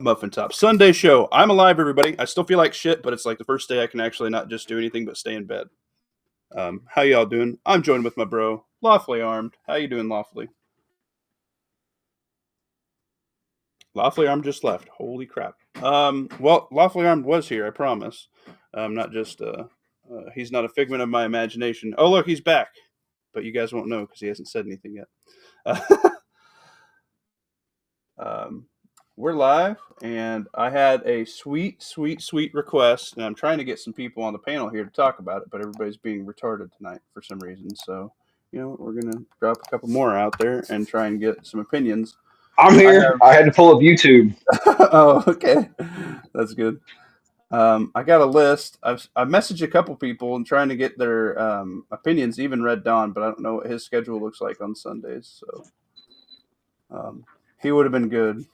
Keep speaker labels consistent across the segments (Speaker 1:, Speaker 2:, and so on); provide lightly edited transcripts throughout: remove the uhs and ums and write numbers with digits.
Speaker 1: Muffin Top Sunday show. I'm alive, everybody. I still feel like shit, but it's like the first day I can actually not just do anything but stay in bed. How y'all doing? I'm joined with my bro, Lawfully Armed. How you doing, Lawfully? Lawfully Armed just left. Holy crap. Well, Lawfully Armed was here, I promise. Not just, he's not a figment of my imagination. Oh, look, he's back. But you guys won't know because he hasn't said anything yet. We're live, and I had a sweet request, and I'm trying to get some people on the panel here to talk about it, but everybody's being retarded tonight for some reason. So, we're going to drop a couple more out there and try and get some opinions.
Speaker 2: I'm here. I had to pull up YouTube.
Speaker 1: Oh, okay. That's good. I got a list. I've messaged a couple people and trying to get their opinions, even Red Dawn, but I don't know what his schedule looks like on Sundays. So he would have been good,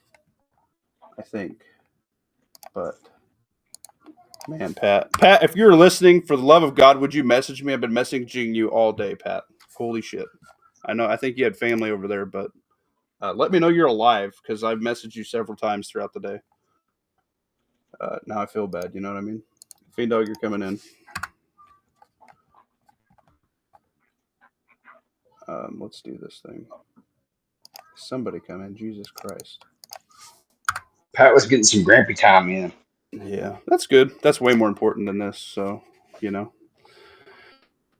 Speaker 1: I think. But man, Pat, if you're listening, for the love of God, would you message me? I've been messaging you all day, Pat. Holy shit. I think you had family over there, but let me know you're alive because I've messaged you several times throughout the day. Now I feel bad. You know what I mean? Fiend Dog, you're coming in. Let's do this thing. Somebody come in. Jesus Christ.
Speaker 2: Pat was getting some grampy time in.
Speaker 1: Yeah, that's good. That's way more important than this. So,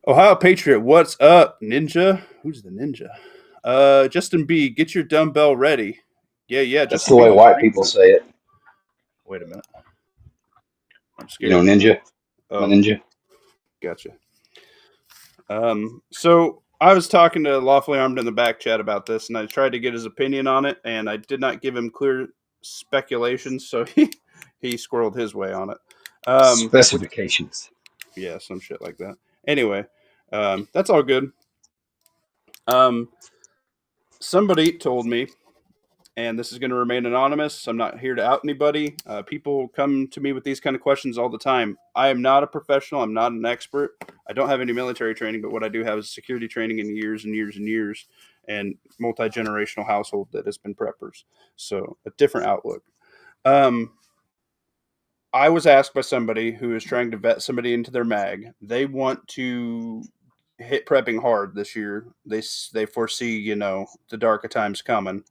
Speaker 1: Ohio Patriot, what's up, Ninja? Who's the Ninja? Justin B, get your dumbbell ready. Yeah.
Speaker 2: That's
Speaker 1: Justin
Speaker 2: the way
Speaker 1: B,
Speaker 2: white people say it.
Speaker 1: Wait a minute. I'm scared.
Speaker 2: Ninja.
Speaker 1: Oh,
Speaker 2: My ninja.
Speaker 1: Gotcha. So I was talking to Lawfully Armed in the back chat about this, and I tried to get his opinion on it, and I did not give him clear speculations, so he squirreled his way on it.
Speaker 2: Specifications.
Speaker 1: Yeah, some shit like that. Anyway, that's all good. Somebody told me, and this is going to remain anonymous. I'm not here to out anybody. People come to me with these kind of questions all the time. I am not a professional. I'm not an expert. I don't have any military training, but what I do have is security training in years and years and years, and multi-generational household that has been preppers. So a different outlook. I was asked by somebody who is trying to vet somebody into their mag. They want to hit prepping hard this year. They foresee, the darker times coming.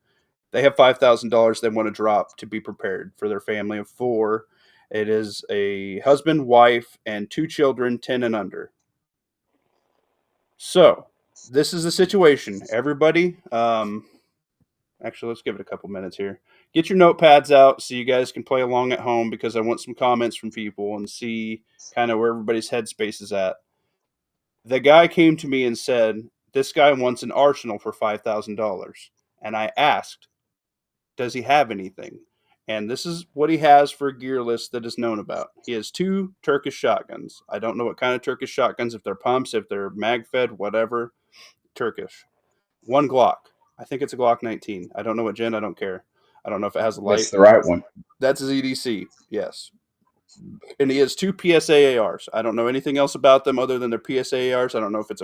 Speaker 1: They have $5,000 they want to drop to be prepared for their family of 4. It is a husband, wife, and 2 children, 10 and under. So this is the situation. Everybody, actually, let's give it a couple minutes here. Get your notepads out so you guys can play along at home because I want some comments from people and see kind of where everybody's headspace is at. The guy came to me and said, this guy wants an arsenal for $5,000. And I asked, does he have anything? And this is what he has for a gear list that is known about. He has 2 Turkish shotguns. I don't know what kind of Turkish shotguns, if they're pumps, if they're mag-fed, whatever. Turkish. 1 Glock. I think it's a Glock 19. I don't know what gen. I don't care. I don't know if it has a light.
Speaker 2: That's the right one.
Speaker 1: That's his EDC. Yes. And he has 2 PSA ARs. I don't know anything else about them other than their PSA ARs. I don't know if it's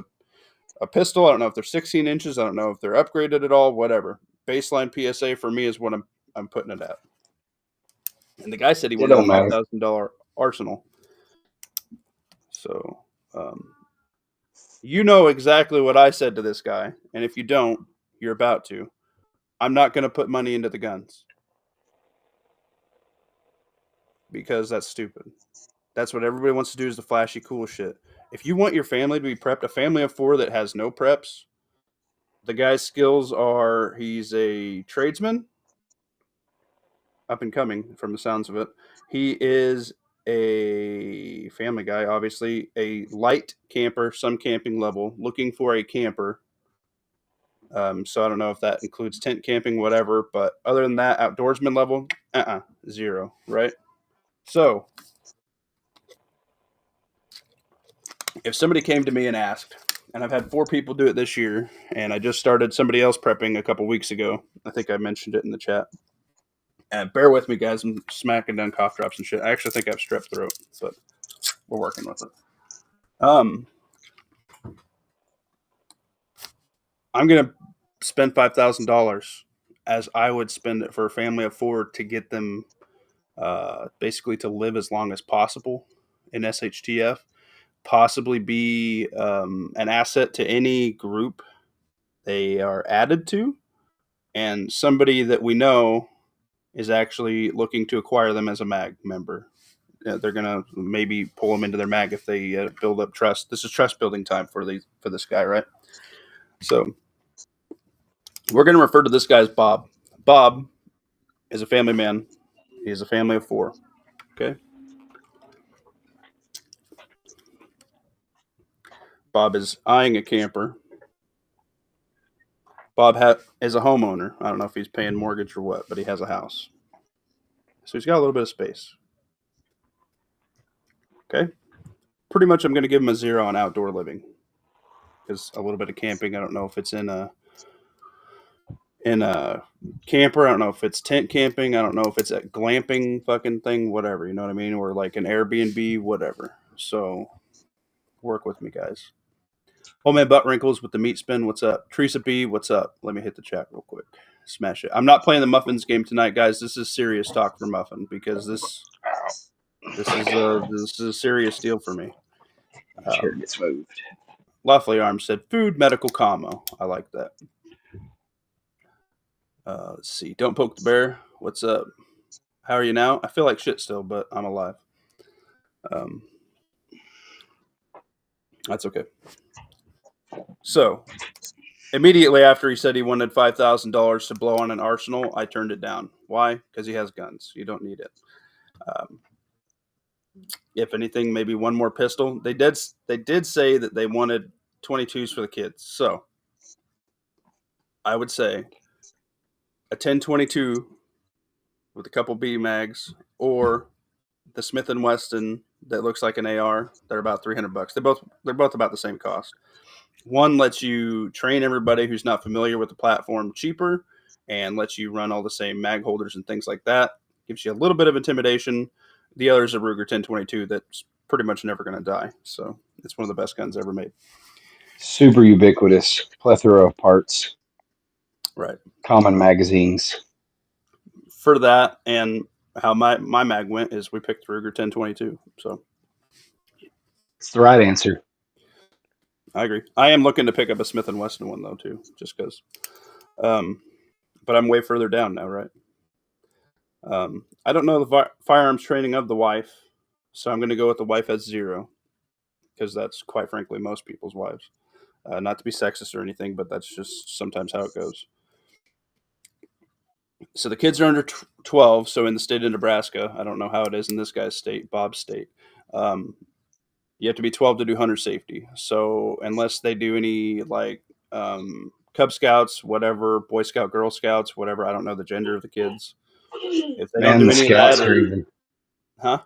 Speaker 1: a pistol. I don't know if they're 16 inches. I don't know if they're upgraded at all. Whatever. Baseline PSA for me is what I'm putting it at. And the guy said he wanted a $5,000 arsenal. So, you know exactly what I said to this guy. And if you don't, you're about to. I'm not going to put money into the guns. Because that's stupid. That's what everybody wants to do is the flashy, cool shit. If you want your family to be prepped, a family of 4 that has no preps, the guy's skills are he's a tradesman, up and coming from the sounds of it. He is a family guy, obviously, a light camper, some camping level, looking for a camper. So I don't know if that includes tent camping, whatever. But other than that, outdoorsman level, 0, right? So if somebody came to me and asked, and I've had 4 people do it this year, and I just started somebody else prepping a couple weeks ago. I think I mentioned it in the chat. And bear with me, guys. I'm smacking down cough drops and shit. I actually think I have strep throat, but we're working with it. I'm going to spend $5,000 as I would spend it for a family of 4 to get them basically to live as long as possible in SHTF, possibly be an asset to any group they are added to, and somebody that we know is actually looking to acquire them as a MAG member. They're gonna maybe pull them into their MAG if they build up trust. This is trust building time for this guy, right? So we're gonna refer to this guy as Bob. Bob is a family man. He has a family of 4. Okay. Bob is eyeing a camper. Bob is a homeowner. I don't know if he's paying mortgage or what, but he has a house. So he's got a little bit of space. Okay. Pretty much I'm going to give him a 0 on outdoor living. Because a little bit of camping, I don't know if it's in a camper. I don't know if it's tent camping. I don't know if it's a glamping fucking thing, whatever. You know what I mean? Or like an Airbnb, whatever. So work with me, guys. Oh man, Butt Wrinkles with the meat spin. What's up? Teresa B, what's up? Let me hit the chat real quick. Smash it. I'm not playing the Muffins game tonight, guys. This is serious talk for Muffin because this is a serious deal for me.
Speaker 2: Chair gets moved.
Speaker 1: Lovely Arms said food medical combo. I like that. Let's see. Don't poke the bear. What's up? How are you now? I feel like shit still, but I'm alive. That's okay. So, immediately after he said he wanted $5,000 to blow on an arsenal, I turned it down. Why? Because he has guns. You don't need it. If anything, maybe one more pistol. They did say that they wanted 22s for the kids. So, I would say a 10-22 with a couple B mags, or the Smith & Wesson that looks like an AR. They're about $300. They're both about the same cost. One lets you train everybody who's not familiar with the platform cheaper and lets you run all the same mag holders and things like that. Gives you a little bit of intimidation. The other is a Ruger 10-22 that's pretty much never going to die. So it's one of the best guns ever made.
Speaker 2: Super ubiquitous, plethora of parts.
Speaker 1: Right.
Speaker 2: Common magazines.
Speaker 1: For that, and how my mag went is we picked Ruger 10-22. So
Speaker 2: it's the right answer.
Speaker 1: I agree. I am looking to pick up a Smith & Wesson one, though, too, just because. But I'm way further down now, right? I don't know the firearms training of the wife, so I'm going to go with the wife as 0, because that's, quite frankly, most people's wives. Not to be sexist or anything, but that's just sometimes how it goes. So the kids are under 12, so in the state of Nebraska, I don't know how it is in this guy's state, Bob's state, you have to be 12 to do hunter safety. So unless they do any like Cub Scouts, whatever, Boy Scout, Girl Scouts, whatever, I don't know the gender of the kids. If they don't do
Speaker 2: the
Speaker 1: any
Speaker 2: Scouts
Speaker 1: of that,
Speaker 2: are even.
Speaker 1: huh?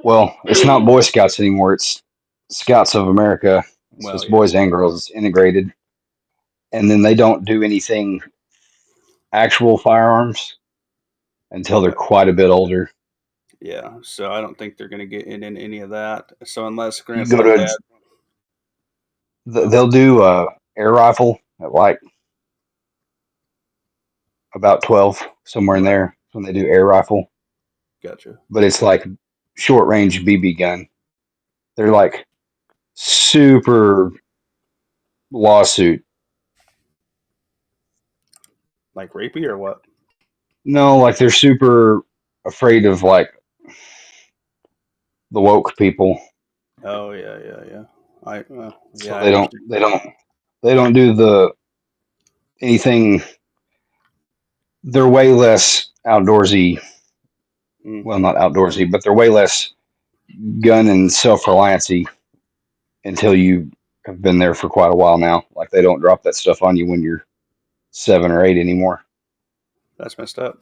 Speaker 2: Well, it's not Boy Scouts anymore. It's Scouts of America. So it's boys and girls. It's integrated. And then they don't do anything actual firearms until they're quite a bit older.
Speaker 1: Yeah, so I don't think they're going to get in any of that. So unless
Speaker 2: You
Speaker 1: Grandpa
Speaker 2: go
Speaker 1: and
Speaker 2: to
Speaker 1: Dad,
Speaker 2: they'll do air rifle at like about 12, somewhere in there when they do air rifle.
Speaker 1: Gotcha.
Speaker 2: But it's like short range BB gun. They're like super lawsuit.
Speaker 1: Like rapey or what?
Speaker 2: No, like they're super afraid of like the woke people.
Speaker 1: Oh yeah.
Speaker 2: So they don't do the anything. They're way less outdoorsy. Well, not outdoorsy, but they're way less gun and self-reliancy until you have been there for quite a while now. Like they don't drop that stuff on you when you're 7 or 8 anymore.
Speaker 1: That's messed up.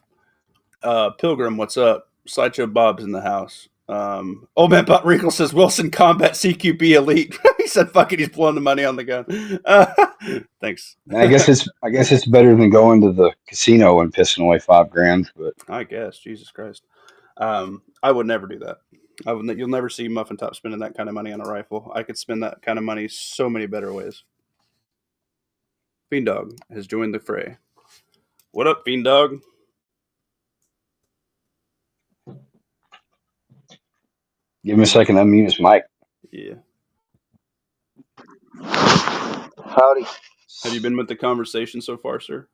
Speaker 1: Pilgrim, what's up? Sideshow Bob's in the house. Old Man Butt Wrinkle says Wilson Combat CQB Elite. He said, "Fuck it, he's blowing the money on the gun." Thanks.
Speaker 2: And I guess it's better than going to the casino and pissing away $5,000. But
Speaker 1: I guess, Jesus Christ, I would never do that. You'll never see Muffin Top spending that kind of money on a rifle. I could spend that kind of money so many better ways. Fiend Dog has joined the fray. What up, Fiend Dog?
Speaker 2: Give him a second to unmute his mic.
Speaker 1: Yeah.
Speaker 3: Howdy.
Speaker 1: Have you been with the conversation so far, sir?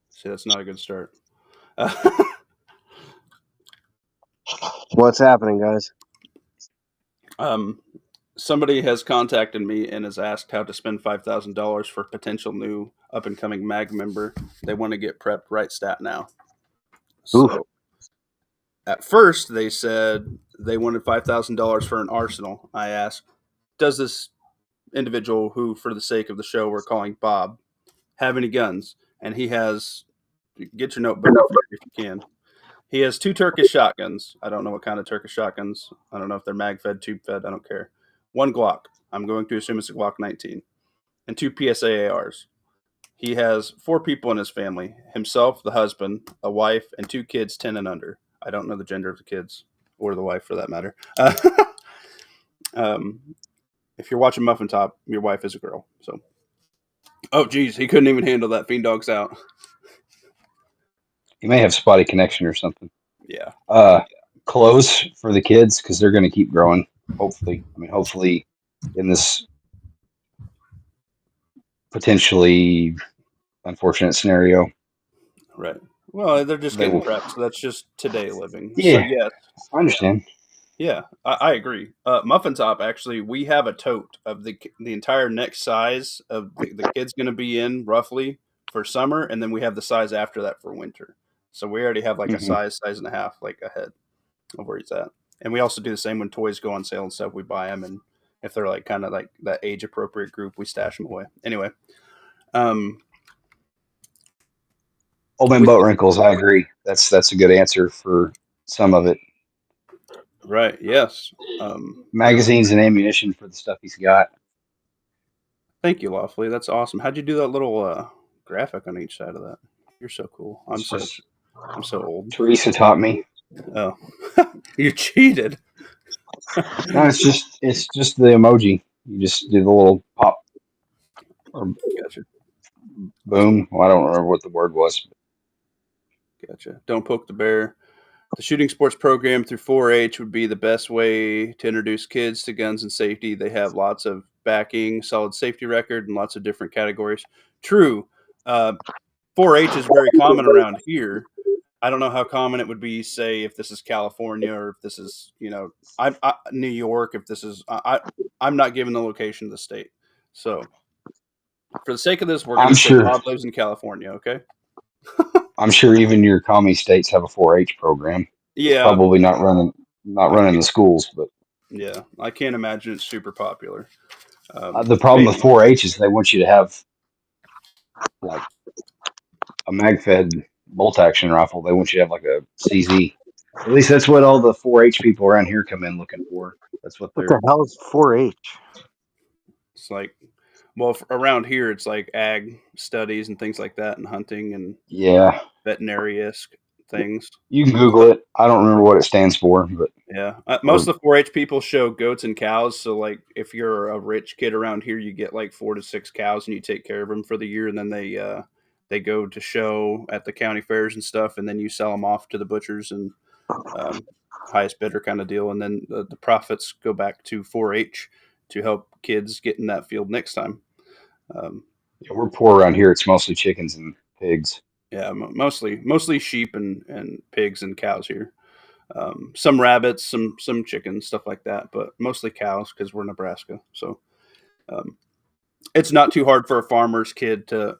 Speaker 1: See, that's not a good start.
Speaker 3: What's happening, guys?
Speaker 1: Somebody has contacted me and has asked how to spend $5,000 for a potential new up-and-coming MAG member. They want to get prepped right stat now. So, at first, they said they wanted $5,000 for an arsenal. I asked, does this individual, who for the sake of the show we're calling Bob, have any guns? And he has, get your notebook if you can. He has 2 Turkish shotguns. I don't know what kind of Turkish shotguns. I don't know if they're mag-fed, tube-fed. I don't care. 1 Glock. I'm going to assume it's a Glock 19. And 2 PSA ARs. He has 4 people in his family. Himself, the husband, a wife, and 2 kids 10 and under. I don't know the gender of the kids. Or the wife, for that matter. If you're watching Muffin Top, your wife is a girl. So, oh, geez. He couldn't even handle that. Fiend Dog's out.
Speaker 2: He may have spotty connection or something.
Speaker 1: Yeah.
Speaker 2: Clothes for the kids, because they're going to keep growing. Hopefully. Hopefully in this potentially unfortunate scenario.
Speaker 1: Right. Well, they're just getting prepped, so that's just today living.
Speaker 2: Yeah.
Speaker 1: So, yes.
Speaker 2: I understand.
Speaker 1: Yeah, I agree. Muffin Top, actually, we have a tote of the entire next size of the kid's going to be in roughly for summer, and then we have the size after that for winter. So we already have like a size and a half like ahead of where he's at. And we also do the same when toys go on sale and stuff. We buy them, and if they're like kind of like that age appropriate group, we stash them away. Anyway,
Speaker 2: Old Man Boat Wrinkles, I agree. That's a good answer for some of it.
Speaker 1: Right. Yes.
Speaker 2: Magazines and ammunition for the stuff he's got.
Speaker 1: Thank you, Lawfully. That's awesome. How'd you do that little graphic on each side of that? You're so cool. I'm so old.
Speaker 2: Teresa taught me.
Speaker 1: Oh, you cheated.
Speaker 2: No, it's just the emoji. You just do the little pop or
Speaker 1: Gotcha.
Speaker 2: Boom. Well, I don't remember what the word was.
Speaker 1: Gotcha. Don't poke the bear. The shooting sports program through 4-H would be the best way to introduce kids to guns and safety. They have lots of backing, solid safety record, and lots of different categories. True. 4-H is very common around here. I don't know how common it would be, say, if this is California or if this is, New York. If this is, I'm not giving the location of the state. So, for the sake of this, we're going to say Bob lives in California. Okay.
Speaker 2: I'm sure even your commie states have a 4-H program.
Speaker 1: Yeah,
Speaker 2: it's probably not running the schools, but
Speaker 1: yeah, I can't imagine it's super popular.
Speaker 2: The problem with 4-H is they want you to have like a mag-fed bolt-action rifle. They want you to have like a CZ. At least that's what all the 4-H people around here come in looking for. That's what they're.
Speaker 3: What the hell is 4-H?
Speaker 1: It's like, well, around here it's like ag studies and things like that, and hunting and veterinary-esque things.
Speaker 2: You can Google it. I don't remember what it stands for, but
Speaker 1: yeah, most of the 4-H people show goats and cows. So like, if you're a rich kid around here, you get like 4 to 6 cows, and you take care of them for the year, and then they go to show at the county fairs and stuff, and then you sell them off to the butchers and highest bidder kind of deal, and then the profits go back to 4-H to help kids get in that field next time.
Speaker 2: We're poor around here. It's mostly chickens and pigs.
Speaker 1: Yeah, mostly sheep and pigs and cows here. Some rabbits, some chickens, stuff like that, but mostly cows because we're Nebraska. So it's not too hard for a farmer's kid to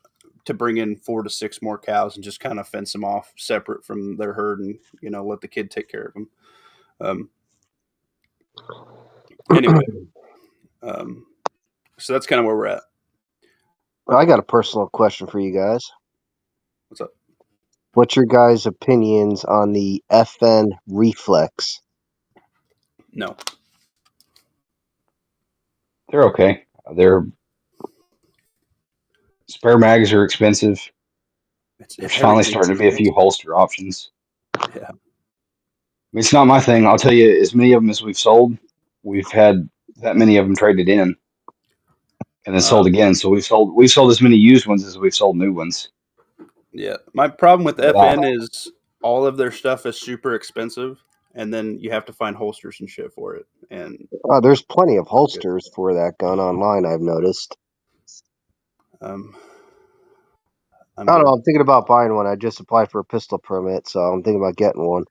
Speaker 1: bring in 4 to 6 more cows and just kind of fence them off separate from their herd and, let the kid take care of them. Anyway, so that's kind of where we're at.
Speaker 3: Well, I got a personal question for you guys.
Speaker 1: What's up?
Speaker 3: What's your guys' opinions on the FN Reflex?
Speaker 1: No.
Speaker 2: They're okay. They're spare mags are expensive. There's finally starting to be a few holster options.
Speaker 1: Yeah.
Speaker 2: It's not my thing. I'll tell you, as many of them as we've sold, we've had that many of them traded in and then sold again. So we've sold as many used ones as we've sold new ones.
Speaker 1: Yeah. My problem with FN is all of their stuff is super expensive, and then you have to find holsters and shit for it. And
Speaker 3: there's plenty of holsters for that gun online, I've noticed.
Speaker 1: I'm
Speaker 3: I don't
Speaker 1: good.
Speaker 3: know. I'm thinking about buying one. I just applied for a pistol permit, so I'm thinking about getting one.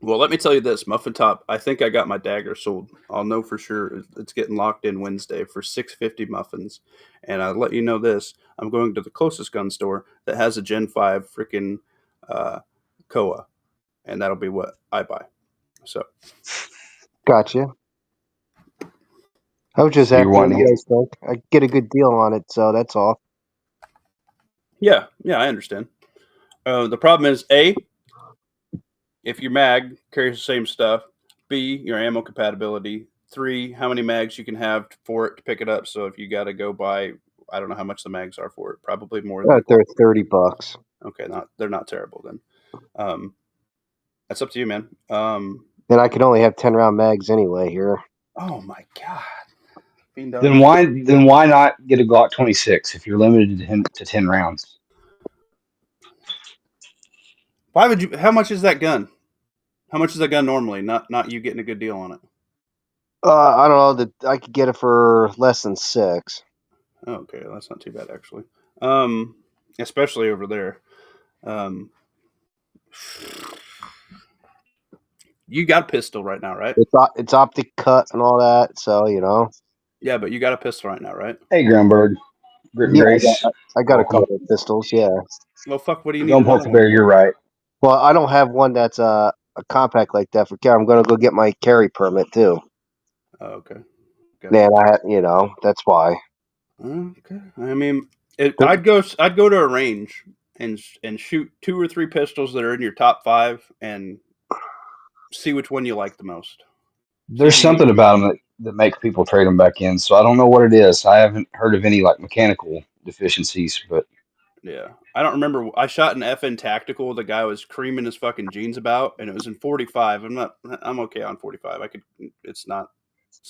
Speaker 1: Well, let me tell you this, Muffin Top. I think I got my dagger sold. I'll know for sure. It's getting locked in Wednesday for $6.50 muffins. And I'll let you know this: I'm going to the closest gun store that has a Gen 5 freaking Koa, and that'll be what I buy. So,
Speaker 3: gotcha. I was just
Speaker 2: So you're
Speaker 3: asking
Speaker 2: wanting
Speaker 3: what
Speaker 2: to
Speaker 3: you guys think. I get a good deal on it, so that's all.
Speaker 1: yeah, I understand. The problem is, A, if your mag carries the same stuff, B, your ammo compatibility, 3, how many mags you can have for it to pick it up. So if you got to go buy, I don't know how much the mags are for it, probably more than
Speaker 3: They're $30.
Speaker 1: okay, they're not terrible then. That's up to you, man.
Speaker 3: And I can only have 10-round mags anyway here.
Speaker 1: Oh my god.
Speaker 2: then why not get a Glock 26 if you're limited to 10 rounds?
Speaker 1: Why would you? How much is that gun? How much is that gun normally? Not you getting a good deal on it.
Speaker 3: I don't know that I could get it for less than $6.
Speaker 1: Oh, okay, that's not too bad actually. Especially over there. You got a pistol right now, right?
Speaker 3: It's optic cut and all that, so
Speaker 1: Yeah, but you got a pistol right now, right?
Speaker 2: Hey, Groundbird, Grit and
Speaker 3: Yeah,
Speaker 2: Grace.
Speaker 3: I got a
Speaker 2: Welcome.
Speaker 3: couple of pistols. Yeah.
Speaker 1: Well, fuck. What do you need
Speaker 2: Don't
Speaker 1: another
Speaker 2: poke the
Speaker 1: one
Speaker 2: bear. You're
Speaker 1: for?
Speaker 2: right.
Speaker 3: Well, I don't have one that's a compact like that for carry. I'm gonna go get my carry permit too.
Speaker 1: Oh, okay.
Speaker 3: Man, that's why.
Speaker 1: Okay. I mean, I'd go to a range and shoot 2 or 3 pistols that are in your top 5 and see which one you like the most.
Speaker 2: There's something about them that make people trade them back in. So I don't know what it is. I haven't heard of any like mechanical deficiencies, but
Speaker 1: Yeah, I don't remember. I shot an FN tactical. The guy was creaming his fucking jeans about, and it was in 45. I'm okay on 45. I could. It's not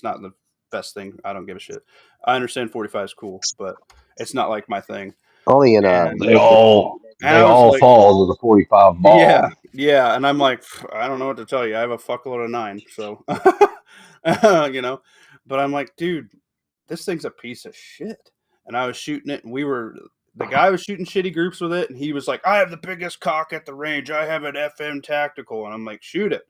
Speaker 1: the best thing. I don't give a shit. I understand 45 is cool, but it's not like my thing.
Speaker 3: Only in
Speaker 1: And
Speaker 2: they all
Speaker 1: I was like,
Speaker 2: fall to the 45 ball.
Speaker 1: yeah, and I'm like, I don't know what to tell you. I have a fuckload of 9, so But I'm like, dude, this thing's a piece of shit. And I was shooting it, and the guy was shooting shitty groups with it, and he was like, I have the biggest cock at the range. I have an FM tactical, and I'm like, shoot it.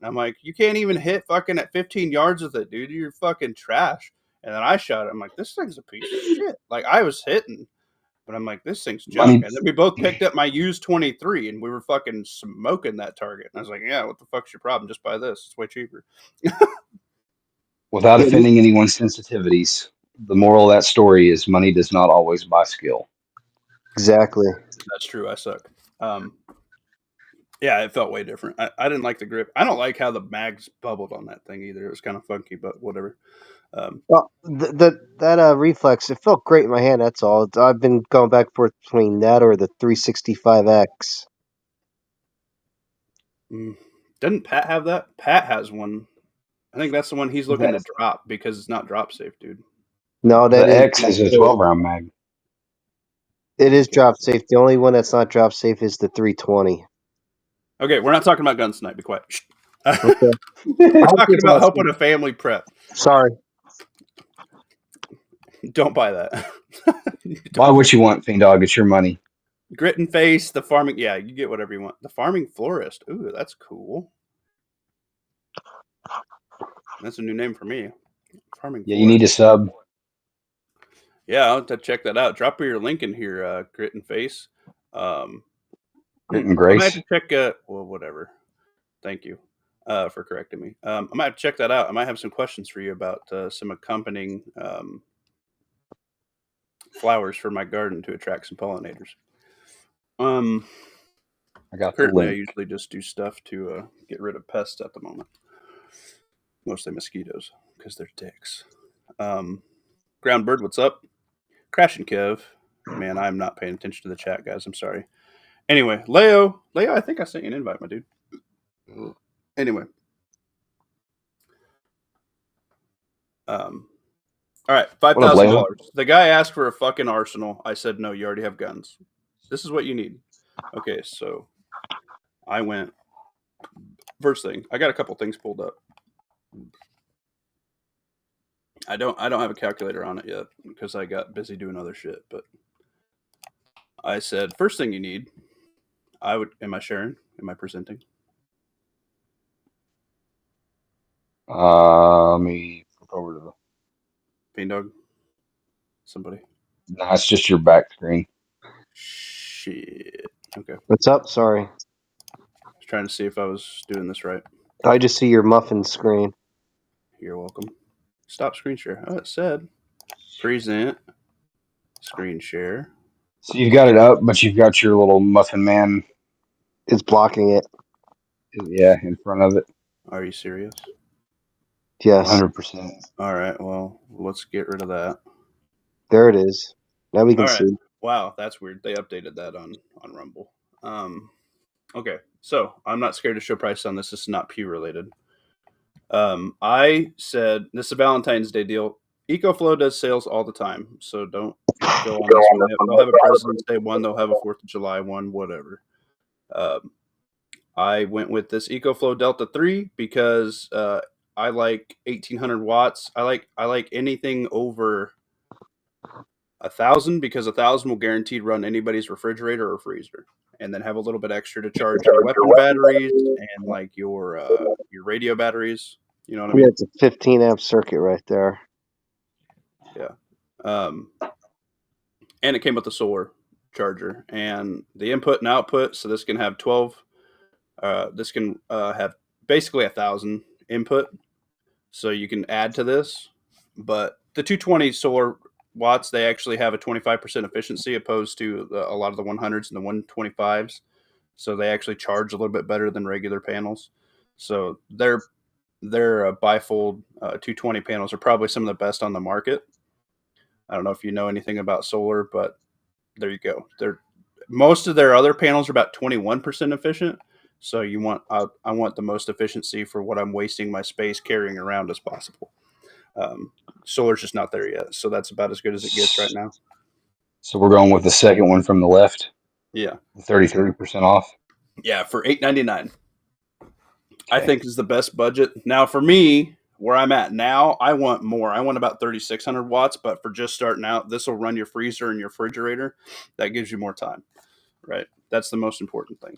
Speaker 1: And I'm like, you can't even hit fucking at 15 yards with it, dude. You're fucking trash. And then I shot it. I'm like, this thing's a piece of shit. Like I was hitting. But I'm like, this thing's junk.
Speaker 2: Money,
Speaker 1: And then we both picked up my used 23 and we were fucking smoking that target. And I was like, yeah, what the fuck's your problem? Just buy this. It's way cheaper.
Speaker 2: without offending anyone's sensitivities, the moral of that story is money does not always buy skill.
Speaker 3: Exactly.
Speaker 1: That's true. I suck. Yeah, it felt way different. I didn't like the grip. I don't like how the mags bubbled on that thing either. It was kind of funky, but whatever.
Speaker 3: Well, that reflex, it felt great in my hand. That's all. I've been going back and forth between that or the 365X.
Speaker 1: Doesn't Pat have that? Pat has one. I think that's the one he's looking to drop because it's not drop safe, dude.
Speaker 3: No,
Speaker 2: the X is a 12-round mag.
Speaker 3: It is drop safe. The only one that's not drop safe is the 320.
Speaker 1: Okay, we're not talking about guns tonight. Be quiet.
Speaker 3: Okay.
Speaker 1: We're talking about helping a family prep.
Speaker 3: Sorry.
Speaker 1: Don't buy that.
Speaker 2: Buy what you want, Fiend Dog. It's your money.
Speaker 1: Grit and Face, the farming. Yeah, you get whatever you want. The farming florist. Ooh, that's cool. That's a new name for me. Farming.
Speaker 2: Yeah, you need a sub.
Speaker 1: Yeah, I'll have to check that out. Drop your link in here, Grit and Face.
Speaker 2: Grit and Grace.
Speaker 1: I might have to check. Well, whatever. Thank you for correcting me. I might have to check that out. I might have some questions for you about some accompanying flowers for my garden to attract some pollinators.
Speaker 2: I got
Speaker 1: currently I usually just do stuff to get rid of pests at the moment. Mostly mosquitoes because they're dicks. Groundbird, what's up? Crashing Kev. Man, I'm not paying attention to the chat, guys. I'm sorry. Anyway, Leo, I think I sent you an invite, my dude. Anyway. All right, $5,000. The guy asked for a fucking arsenal. I said, no, you already have guns. This is what you need. Okay, so I went first thing. I got a couple things pulled up. I don't have a calculator on it yet because I got busy doing other shit. But I said first thing you need. Am I sharing? Am I presenting?
Speaker 2: Let me flip over to the.
Speaker 1: Fiend dog. Somebody.
Speaker 2: No, it's just your back screen.
Speaker 1: Shit. Okay.
Speaker 3: What's up? Sorry.
Speaker 1: I was trying to see if I was doing this right.
Speaker 3: I just see your muffin screen.
Speaker 1: You're welcome. Stop screen share. Oh, it said present screen share.
Speaker 2: So you've got it up, but you've got your little Muffin Man,
Speaker 3: It's blocking it.
Speaker 2: yeah, in front of it.
Speaker 1: Are you serious?
Speaker 3: Yes.
Speaker 2: 100%.
Speaker 1: All right. Well, let's get rid of that.
Speaker 3: There it is. Now we can
Speaker 1: All right.
Speaker 3: see.
Speaker 1: Wow, that's weird. They updated that on Rumble. Okay, so I'm not scared to show price on this. This is not Pew related. I said this is a Valentine's Day deal. EcoFlow does sales all the time, so don't go on this one. They'll have a President's Day one. They'll have a 4th of July one. Whatever. I went with this EcoFlow Delta 3 because I like 1800 watts. I like anything over 1,000 because 1,000 will guaranteed run anybody's refrigerator or freezer, and then have a little bit extra to charge your weapon batteries and like your radio batteries. You know what I
Speaker 3: Yeah,
Speaker 1: mean?
Speaker 3: it's a 15 amp circuit right there.
Speaker 1: Yeah. And it came with the solar charger and the input and output. So this can have 12. This can have basically 1,000 input. So you can add to this, but the 220 solar watts, they actually have a 25% efficiency opposed to a lot of the 100s and the 125s. So they actually charge a little bit better than regular panels. So their bifold 220 panels are probably some of the best on the market. I don't know if you know anything about solar, but there you go. Most of their other panels are about 21% efficient. So I want the most efficiency for what I'm wasting my space carrying around as possible. Solar's just not there yet, so that's about as good as it gets right now.
Speaker 2: So we're going with the second one from the left.
Speaker 1: Yeah,
Speaker 2: 33% off.
Speaker 1: yeah, for $8.99. I think is the best budget. Now for me, where I'm at now, I want more. I want about 3,600 watts, but for just starting out, this will run your freezer and your refrigerator. That gives you more time, right? That's the most important thing.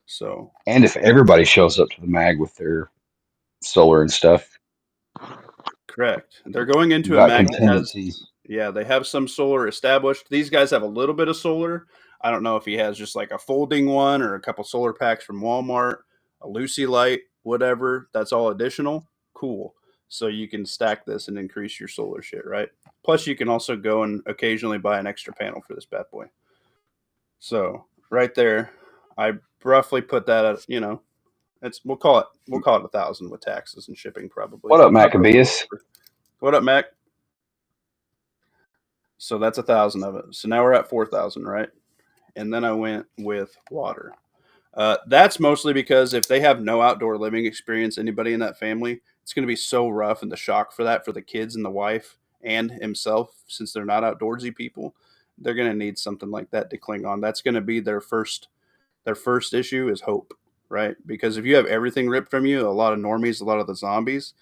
Speaker 1: So,
Speaker 2: And if everybody shows up to the mag with their solar and stuff,
Speaker 1: correct. They're going
Speaker 2: you
Speaker 1: into a
Speaker 2: got
Speaker 1: mag that has,
Speaker 2: contingencies.
Speaker 1: yeah, they have some solar established. These guys have a little bit of solar. I don't know if he has just like a folding one or a couple solar packs from Walmart, a Lucy Light, whatever. That's all additional. Cool. So you can stack this and increase your solar shit, right? Plus, you can also go and occasionally buy an extra panel for this bad boy. So right there, I roughly put that at we'll call it 1,000 with taxes and shipping probably.
Speaker 2: What up, Maccabeus?
Speaker 1: What up, Mac? So that's 1,000 of it. So now we're at 4,000, right? And then I went with water. That's mostly because if they have no outdoor living experience, anybody in that family, it's going to be so rough, and the shock for that for the kids and the wife and himself, since they're not outdoorsy people, they're going to need something like that to cling on. That's going to be their first issue is hope, right? Because if you have everything ripped from you, a lot of normies, a lot of the zombies,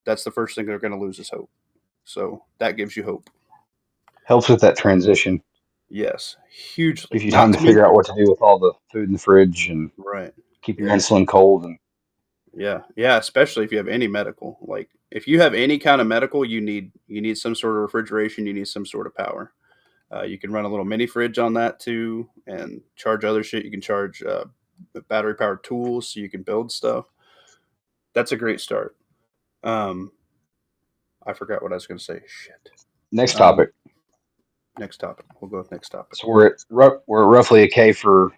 Speaker 1: that's the first thing they're going to lose is hope. So that gives you hope.
Speaker 2: Helps with that transition.
Speaker 1: Yes, hugely.
Speaker 2: Gives you time to figure out what to do with all the food in the fridge and keep your insulin cold. And
Speaker 1: yeah, especially if you have any medical. Like if you have any kind of medical, you need some sort of refrigeration. You need some sort of power. You can run a little mini fridge on that too, and charge other shit. You can charge battery powered tools so you can build stuff. That's a great start. I forgot what I was going to say. Shit.
Speaker 2: Next topic.
Speaker 1: We'll go with next topic.
Speaker 2: So we're at roughly a K for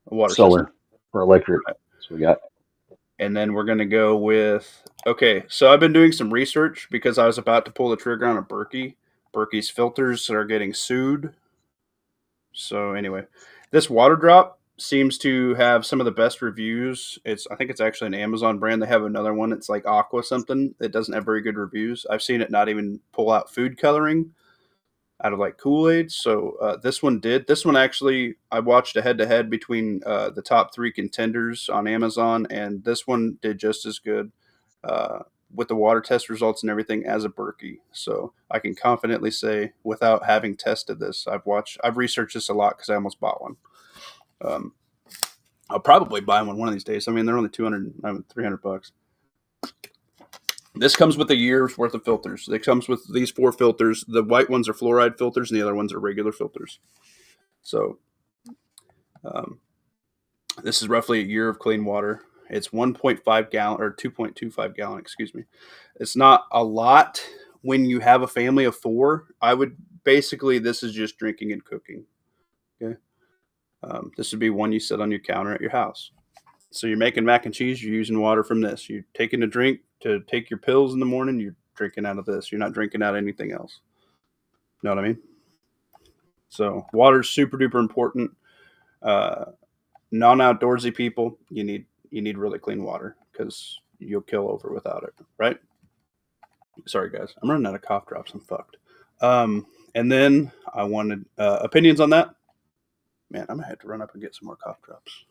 Speaker 1: water
Speaker 2: solar
Speaker 1: system.
Speaker 2: For electric. Right. So we got.
Speaker 1: And then we're going to go with, okay, so I've been doing some research because I was about to pull the trigger on a Berkey. Berkey's filters are getting sued. So anyway, this water drop seems to have some of the best reviews. I think it's actually an Amazon brand. They have another one. It's like Aqua something. It doesn't have very good reviews. I've seen it not even pull out food coloring. out of like Kool-Aid. So this one did. This one actually, I watched a head-to-head between the top 3 contenders on Amazon, and this one did just as good with the water test results and everything as a Berkey. So I can confidently say, without having tested this, I've researched this a lot because I almost bought one. I'll probably buy one of these days. I mean, they're only $300. This comes with a year's worth of filters. It comes with these 4 filters. The white ones are fluoride filters, and the other ones are regular filters. So this is roughly a year of clean water. It's 1.5 gallon or 2.25 gallon, excuse me. It's not a lot when you have a family of 4. This is just drinking and cooking. Okay. This would be one you set on your counter at your house. So you're making mac and cheese, you're using water from this. You're taking a drink to take your pills in the morning, you're drinking out of this. You're not drinking out of anything else. Know what I mean? So water's super duper important. Non-outdoorsy people, you need really clean water because you'll kill over without it, right? Sorry guys, I'm running out of cough drops. I'm fucked. And then I wanted opinions on that. Man, I'm gonna have to run up and get some more cough drops.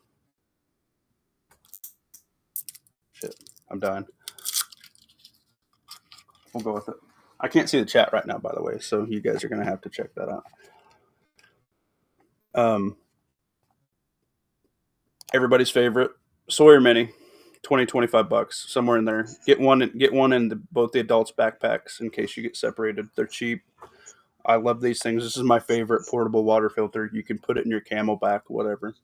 Speaker 1: Shit, I'm dying. We'll go with it. I can't see the chat right now, by the way, so you guys are gonna have to check that out. Everybody's favorite Sawyer Mini, $20-$25, somewhere in there. Get one in both the adults' backpacks in case you get separated. They're cheap. I love these things. This is my favorite portable water filter. You can put it in your Camelback, whatever.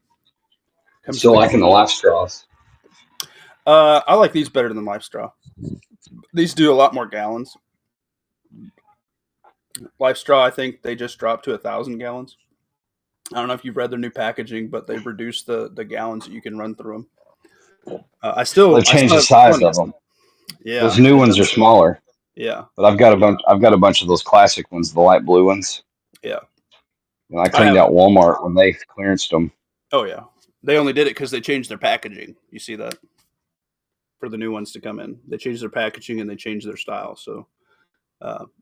Speaker 2: Still liking the Life Straws.
Speaker 1: I like these better than Life Straw. These do a lot more gallons. Life Straw, I think they just dropped to 1,000 gallons. I don't know if you've read their new packaging, but they've reduced the gallons that you can run through them.
Speaker 2: They've changed the size of them.
Speaker 1: Yeah,
Speaker 2: those new ones are smaller.
Speaker 1: Yeah,
Speaker 2: but I've got a bunch of those classic ones, the light blue ones.
Speaker 1: Yeah,
Speaker 2: and I cleaned out Walmart when they clearanced them.
Speaker 1: Oh yeah, they only did it because they changed their packaging. You see that for the new ones to come in, they changed their packaging and they changed their style. So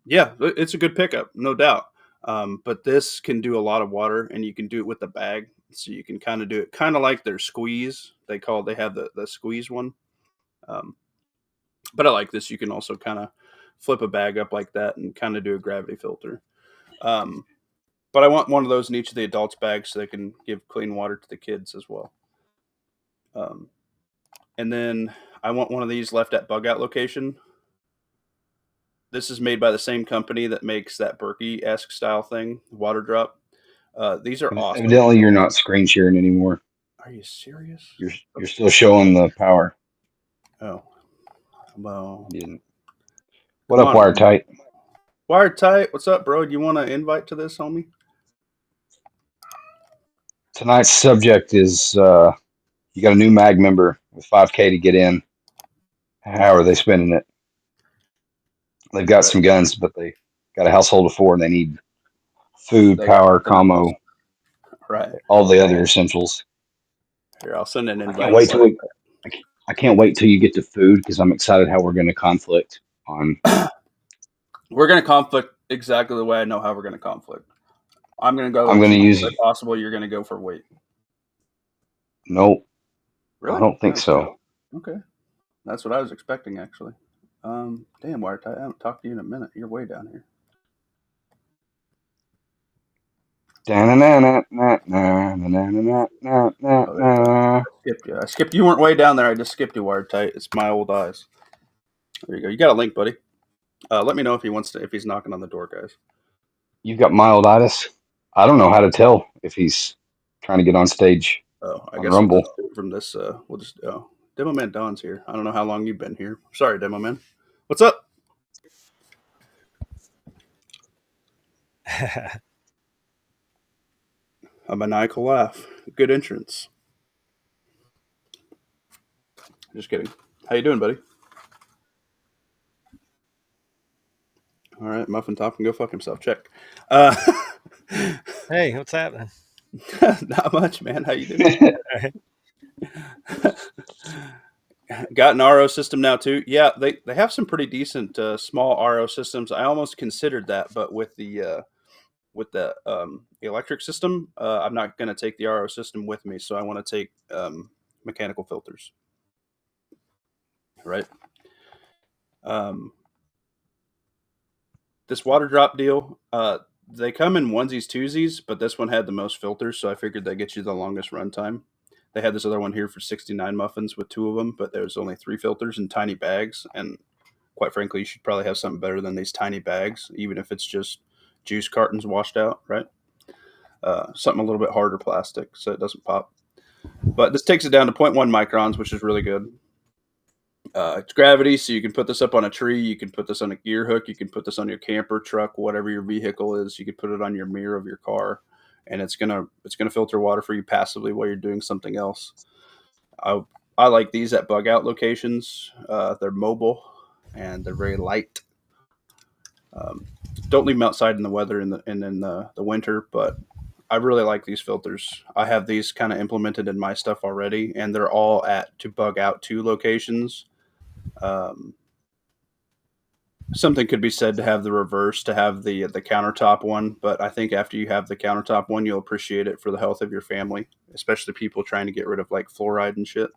Speaker 1: yeah, it's a good pickup, no doubt. But this can do a lot of water, and you can do it with the bag. So you can kind of do it kind of like their squeeze. They have the squeeze one. But I like this. You can also kind of flip a bag up like that and kind of do a gravity filter. But I want one of those in each of the adults' bags so they can give clean water to the kids as well. And then I want one of these left at bug out location. This is made by the same company that makes that Berkey-esque style thing, water drop. These are awesome.
Speaker 2: Evidently, you're not screen sharing anymore.
Speaker 1: Are you serious?
Speaker 2: You're still showing the power.
Speaker 1: Oh, well.
Speaker 2: What up, Wired Tight?
Speaker 1: Wired Tight, what's up, bro? Do you want to invite to this, homie?
Speaker 2: Tonight's subject is you got a new MAG member with 5K to get in. How are they spending it? They've got some guns, but they got a household of 4 and they need food, power, commo,
Speaker 1: right?
Speaker 2: All the other essentials.
Speaker 1: Here, I'll send an invite.
Speaker 2: I can't wait till you get to food because I'm excited how we're going to conflict on.
Speaker 1: We're going to conflict exactly the way I know how we're going to conflict. I'm going to go.
Speaker 2: I'm going to use
Speaker 1: it. Possible you're going to go for weight.
Speaker 2: Nope.
Speaker 1: Really?
Speaker 2: I don't think so.
Speaker 1: Okay. That's what I was expecting, actually. Damn, Wired Tight, I haven't talked to you in a minute. You're way down here. I skipped. You weren't way down there. I just skipped you, Wired Tight. It's my old eyes. There you go. You got a link, buddy. Let me know if he's knocking on the door, guys.
Speaker 2: You've got milditis. I don't know how to tell if he's trying to get on stage.
Speaker 1: Oh, I
Speaker 2: on
Speaker 1: guess
Speaker 2: Rumble.
Speaker 1: From this, we'll just. Oh, Demo Man Don's here. I don't know how long you've been here. Sorry, Demo Man. What's up? A maniacal laugh. Good entrance. Just kidding. How you doing, buddy? All right, Muffin Top can go fuck himself. Check.
Speaker 4: Hey, what's happening?
Speaker 1: Not much, man. How you doing? Got an RO system now too. Yeah, they have some pretty decent small RO systems. I almost considered that, but with the with the electric system, I'm not going to take the RO system with me, so I want to take mechanical filters. Right. This water drop deal, they come in onesies, twosies, but this one had the most filters, so I figured they get you the longest runtime. They had this other one here for 69 muffins with 2 of them, but there was only 3 filters in tiny bags, and quite frankly, you should probably have something better than these tiny bags, even if it's just juice cartons washed out, right? Something a little bit harder plastic so it doesn't pop. But this takes it down to 0.1 microns, which is really good. It's gravity, so you can put this up on a tree, you can put this on a gear hook, you can put this on your camper, truck, whatever your vehicle is. You could put it on your mirror of your car, and it's gonna filter water for you passively while you're doing something else. I like these at bug out locations. They're mobile and they're very light. Don't leave them outside in the weather in the winter, but I really like these filters. I have these kind of implemented in my stuff already, and they're all at to bug out 2 locations. Something could be said to have the reverse, to have the countertop one, but I think after you have the countertop one, you'll appreciate it for the health of your family, especially people trying to get rid of like fluoride and shit.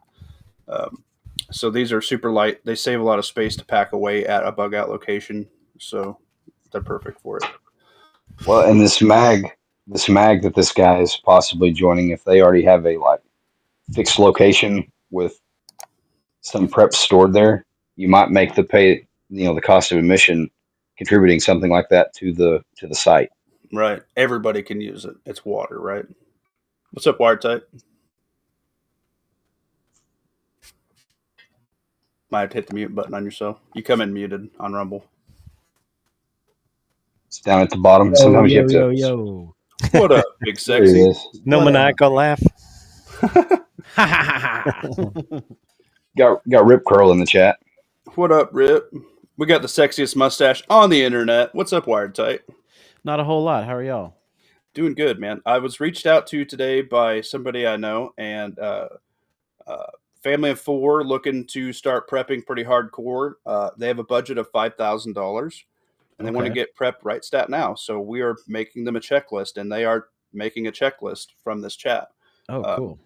Speaker 1: So these are super light. They save a lot of space to pack away at a bug out location, so they're perfect for it.
Speaker 2: Well, and this mag that this guy is possibly joining, if they already have a like fixed location with some prep stored there, you might make the cost of admission contributing something like that to the site.
Speaker 1: Right. Everybody can use it. It's water, right? What's up, Wiretype? Might have to hit the mute button on yourself. You come in muted on Rumble.
Speaker 2: It's down at the bottom. Sometimes you have to.
Speaker 1: What up, big sexy?
Speaker 4: No maniacal laugh.
Speaker 2: Got Rip Curl in the chat.
Speaker 1: What up, Rip? We got the sexiest mustache on the internet. What's up, Wiretype?
Speaker 5: Not a whole lot. How are y'all?
Speaker 1: Doing good, man. I was reached out to today by somebody I know, and family of 4 looking to start prepping pretty hardcore. They have a budget of $5,000, and they want to get prepped right stat now. So we are making them a checklist, and they are making a checklist from this chat.
Speaker 5: Oh, cool.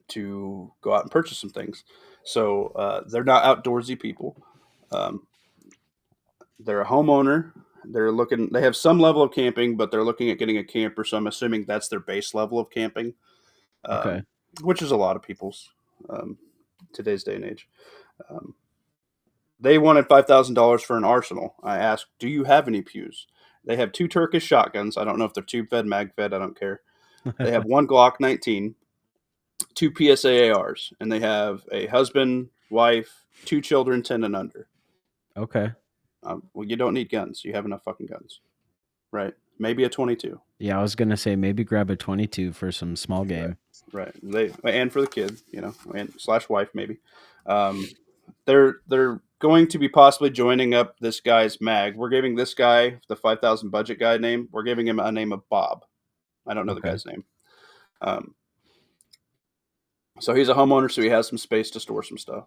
Speaker 1: To go out and purchase some things. So they're not outdoorsy people. They're a homeowner. They have some level of camping, but they're looking at getting a camper. So I'm assuming that's their base level of camping, which is a lot of people's today's day and age. They wanted $5,000 for an arsenal. I asked, do you have any pews? They have 2 Turkish shotguns. I don't know if they're tube fed, mag fed. I don't care. They have 1 Glock 19, 2 PSA ARs, and they have a husband, wife, 2 children, 10 and under.
Speaker 5: Okay.
Speaker 1: Well, you don't need guns. You have enough fucking guns, right? Maybe a 22.
Speaker 5: Yeah, I was gonna say maybe grab a 22 for some small game.
Speaker 1: Right. And for the kid, and / wife maybe. They're going to be possibly joining up this guy's mag. We're giving this guy the 5,000 budget guy name. We're giving him a name of Bob. I don't know the guy's name. So he's a homeowner, so he has some space to store some stuff.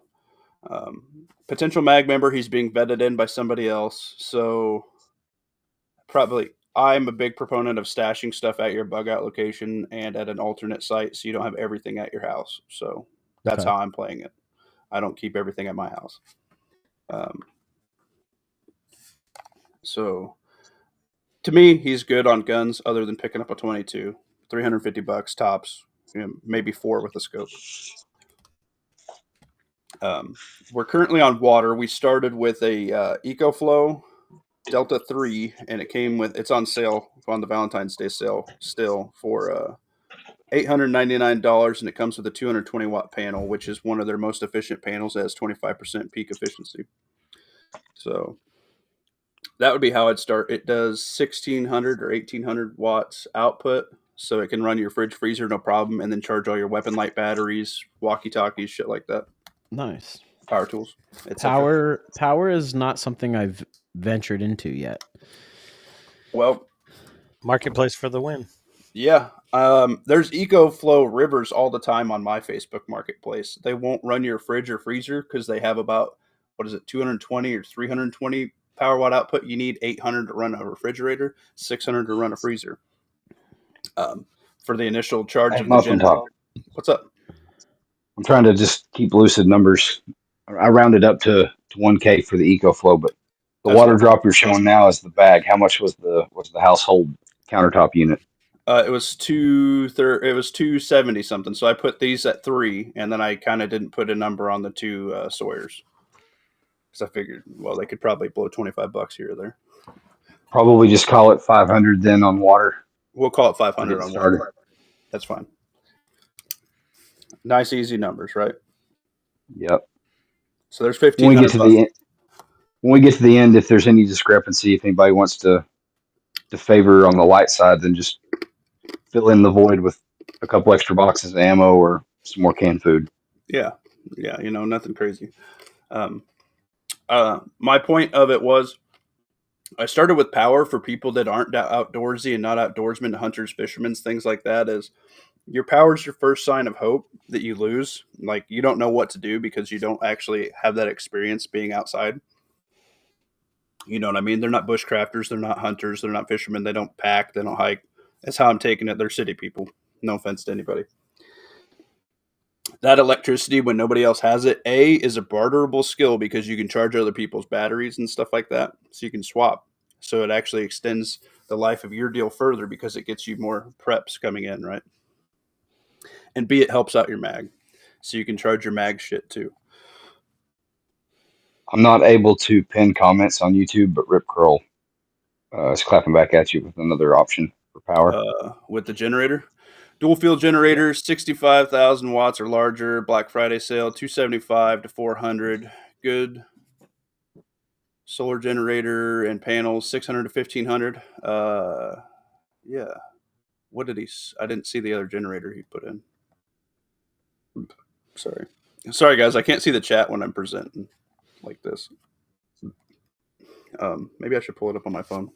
Speaker 1: Potential mag member, he's being vetted in by somebody else. So probably I'm a big proponent of stashing stuff at your bug out location and at an alternate site so you don't have everything at your house. So that's how I'm playing it. I don't keep everything at my house. So to me, he's good on guns other than picking up a 22, $350 tops, maybe 4 with a scope. We're currently on water. We started with a EcoFlow Delta 3, and it's on sale on the Valentine's Day sale still for $899, and it comes with a 220 watt panel, which is one of their most efficient panels. It has 25% peak efficiency. So that would be how I'd start. It does 1600 or 1800 watts output, so it can run your fridge freezer no problem, and then charge all your weapon light batteries, walkie-talkies, shit like that.
Speaker 5: Nice.
Speaker 1: Power tools.
Speaker 5: Power is not something I've ventured into yet.
Speaker 1: Well,
Speaker 4: marketplace for the win.
Speaker 1: Yeah. There's EcoFlow rivers all the time on my Facebook marketplace. They won't run your fridge or freezer because they have about, 220 or 320 power watt output, you need 800 to run a refrigerator, 600 to run a freezer. For the initial charge
Speaker 2: Hey,
Speaker 1: of the
Speaker 2: Muffin
Speaker 1: generator.
Speaker 2: Top.
Speaker 1: What's up?
Speaker 2: I'm trying to just keep lucid numbers. I rounded up to 1K for the EcoFlow, but the
Speaker 1: That's
Speaker 2: water
Speaker 1: what-
Speaker 2: drop you're showing now is the bag. How much was the household countertop unit?
Speaker 1: It was 270 something. So I put these at 3, and then I kind of didn't put a number on the 2 Sawyers because I figured, well, they could probably blow $25 here or there.
Speaker 2: Probably just call it 500 then on water.
Speaker 1: We'll call it 500
Speaker 2: Get
Speaker 1: on
Speaker 2: started.
Speaker 1: water. That's fine. Nice, easy numbers, right?
Speaker 2: Yep.
Speaker 1: So there's
Speaker 2: When we get to
Speaker 1: $1,500.
Speaker 2: the end, if there's any discrepancy, if anybody wants to favor on the light side, then just fill in the void with a couple extra boxes of ammo or some more canned food.
Speaker 1: Yeah, nothing crazy. My point of it was, I started with power for people that aren't outdoorsy and not outdoorsmen, hunters, fishermen, things like that. Is your power's your first sign of hope that you lose. Like, you don't know what to do because you don't actually have that experience being outside. You know what I mean? They're not bushcrafters. They're not hunters. They're not fishermen. They don't pack. They don't hike. That's how I'm taking it. They're city people. No offense to anybody. That electricity, when nobody else has it, is a barterable skill because you can charge other people's batteries and stuff like that. So you can swap. So it actually extends the life of your deal further because it gets you more preps coming in, right? And B, it helps out your mag. So you can charge your mag shit too.
Speaker 2: I'm not able to pin comments on YouTube, but Rip Curl is clapping back at you with another option for power.
Speaker 1: With the generator. Dual field generator, 65,000 watts or larger. Black Friday sale, 275 to 400. Good. Solar generator and panels, 600 to 1500. Yeah. What did I didn't see the other generator he put in. Sorry, guys. I can't see the chat when I'm presenting like this. Maybe I should pull it up on my phone.